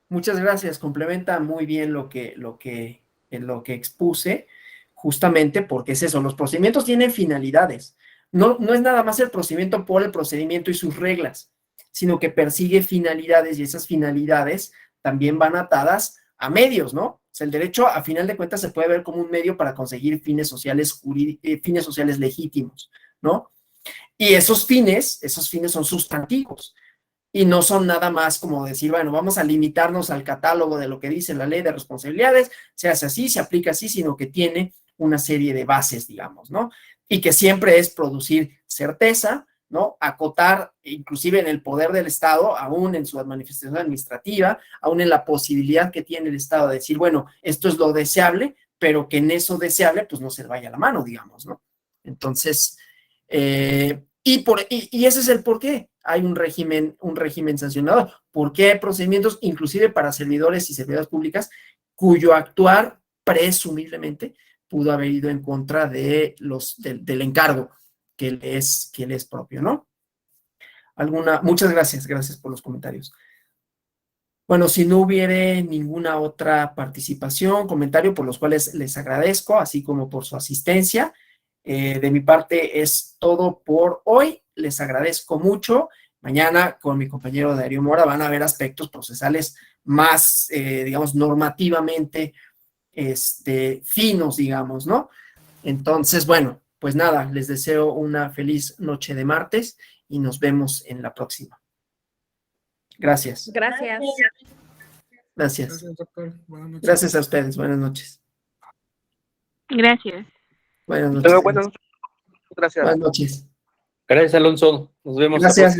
Muchas gracias, complementa muy bien lo que expuse, justamente porque es eso, los procedimientos tienen finalidades, no es nada más el procedimiento por el procedimiento y sus reglas, sino que persigue finalidades, y esas finalidades también van atadas a medios, ¿no? O sea, el derecho, a final de cuentas, se puede ver como un medio para conseguir fines sociales legítimos, ¿no? Y esos fines son sustantivos, y no son nada más como decir, bueno, vamos a limitarnos al catálogo de lo que dice la ley de responsabilidades, se hace así, se aplica así, sino que tiene una serie de bases, digamos, ¿no? Y que siempre es producir certeza, ¿no? Acotar, inclusive en el poder del Estado, aún en su manifestación administrativa, aún en la posibilidad que tiene el Estado de decir, bueno, esto es lo deseable, pero que en eso deseable, pues no se le vaya la mano, digamos, ¿no? Entonces, y ese es el por qué hay un régimen sancionador. ¿Por qué hay procedimientos, inclusive para servidores y servidoras públicas, cuyo actuar presumiblemente pudo haber ido en contra del encargo que le es propio, ¿no? Muchas gracias por los comentarios. Bueno, si no hubiere ninguna otra participación, comentario, por los cuales les agradezco, así como por su asistencia, de mi parte es todo por hoy. Les agradezco mucho. Mañana con mi compañero Darío Mora van a ver aspectos procesales más, digamos, normativamente finos, digamos, ¿no? Entonces, bueno, pues nada, les deseo una feliz noche de martes y nos vemos en la próxima. Gracias. Gracias. Gracias. Gracias, doctor. Buenas noches. Gracias a ustedes. Buenas noches. Gracias. Buenas noches. Hasta luego, buenas noches. Gracias. Buenas noches. Gracias, Alonso. Nos vemos. Gracias.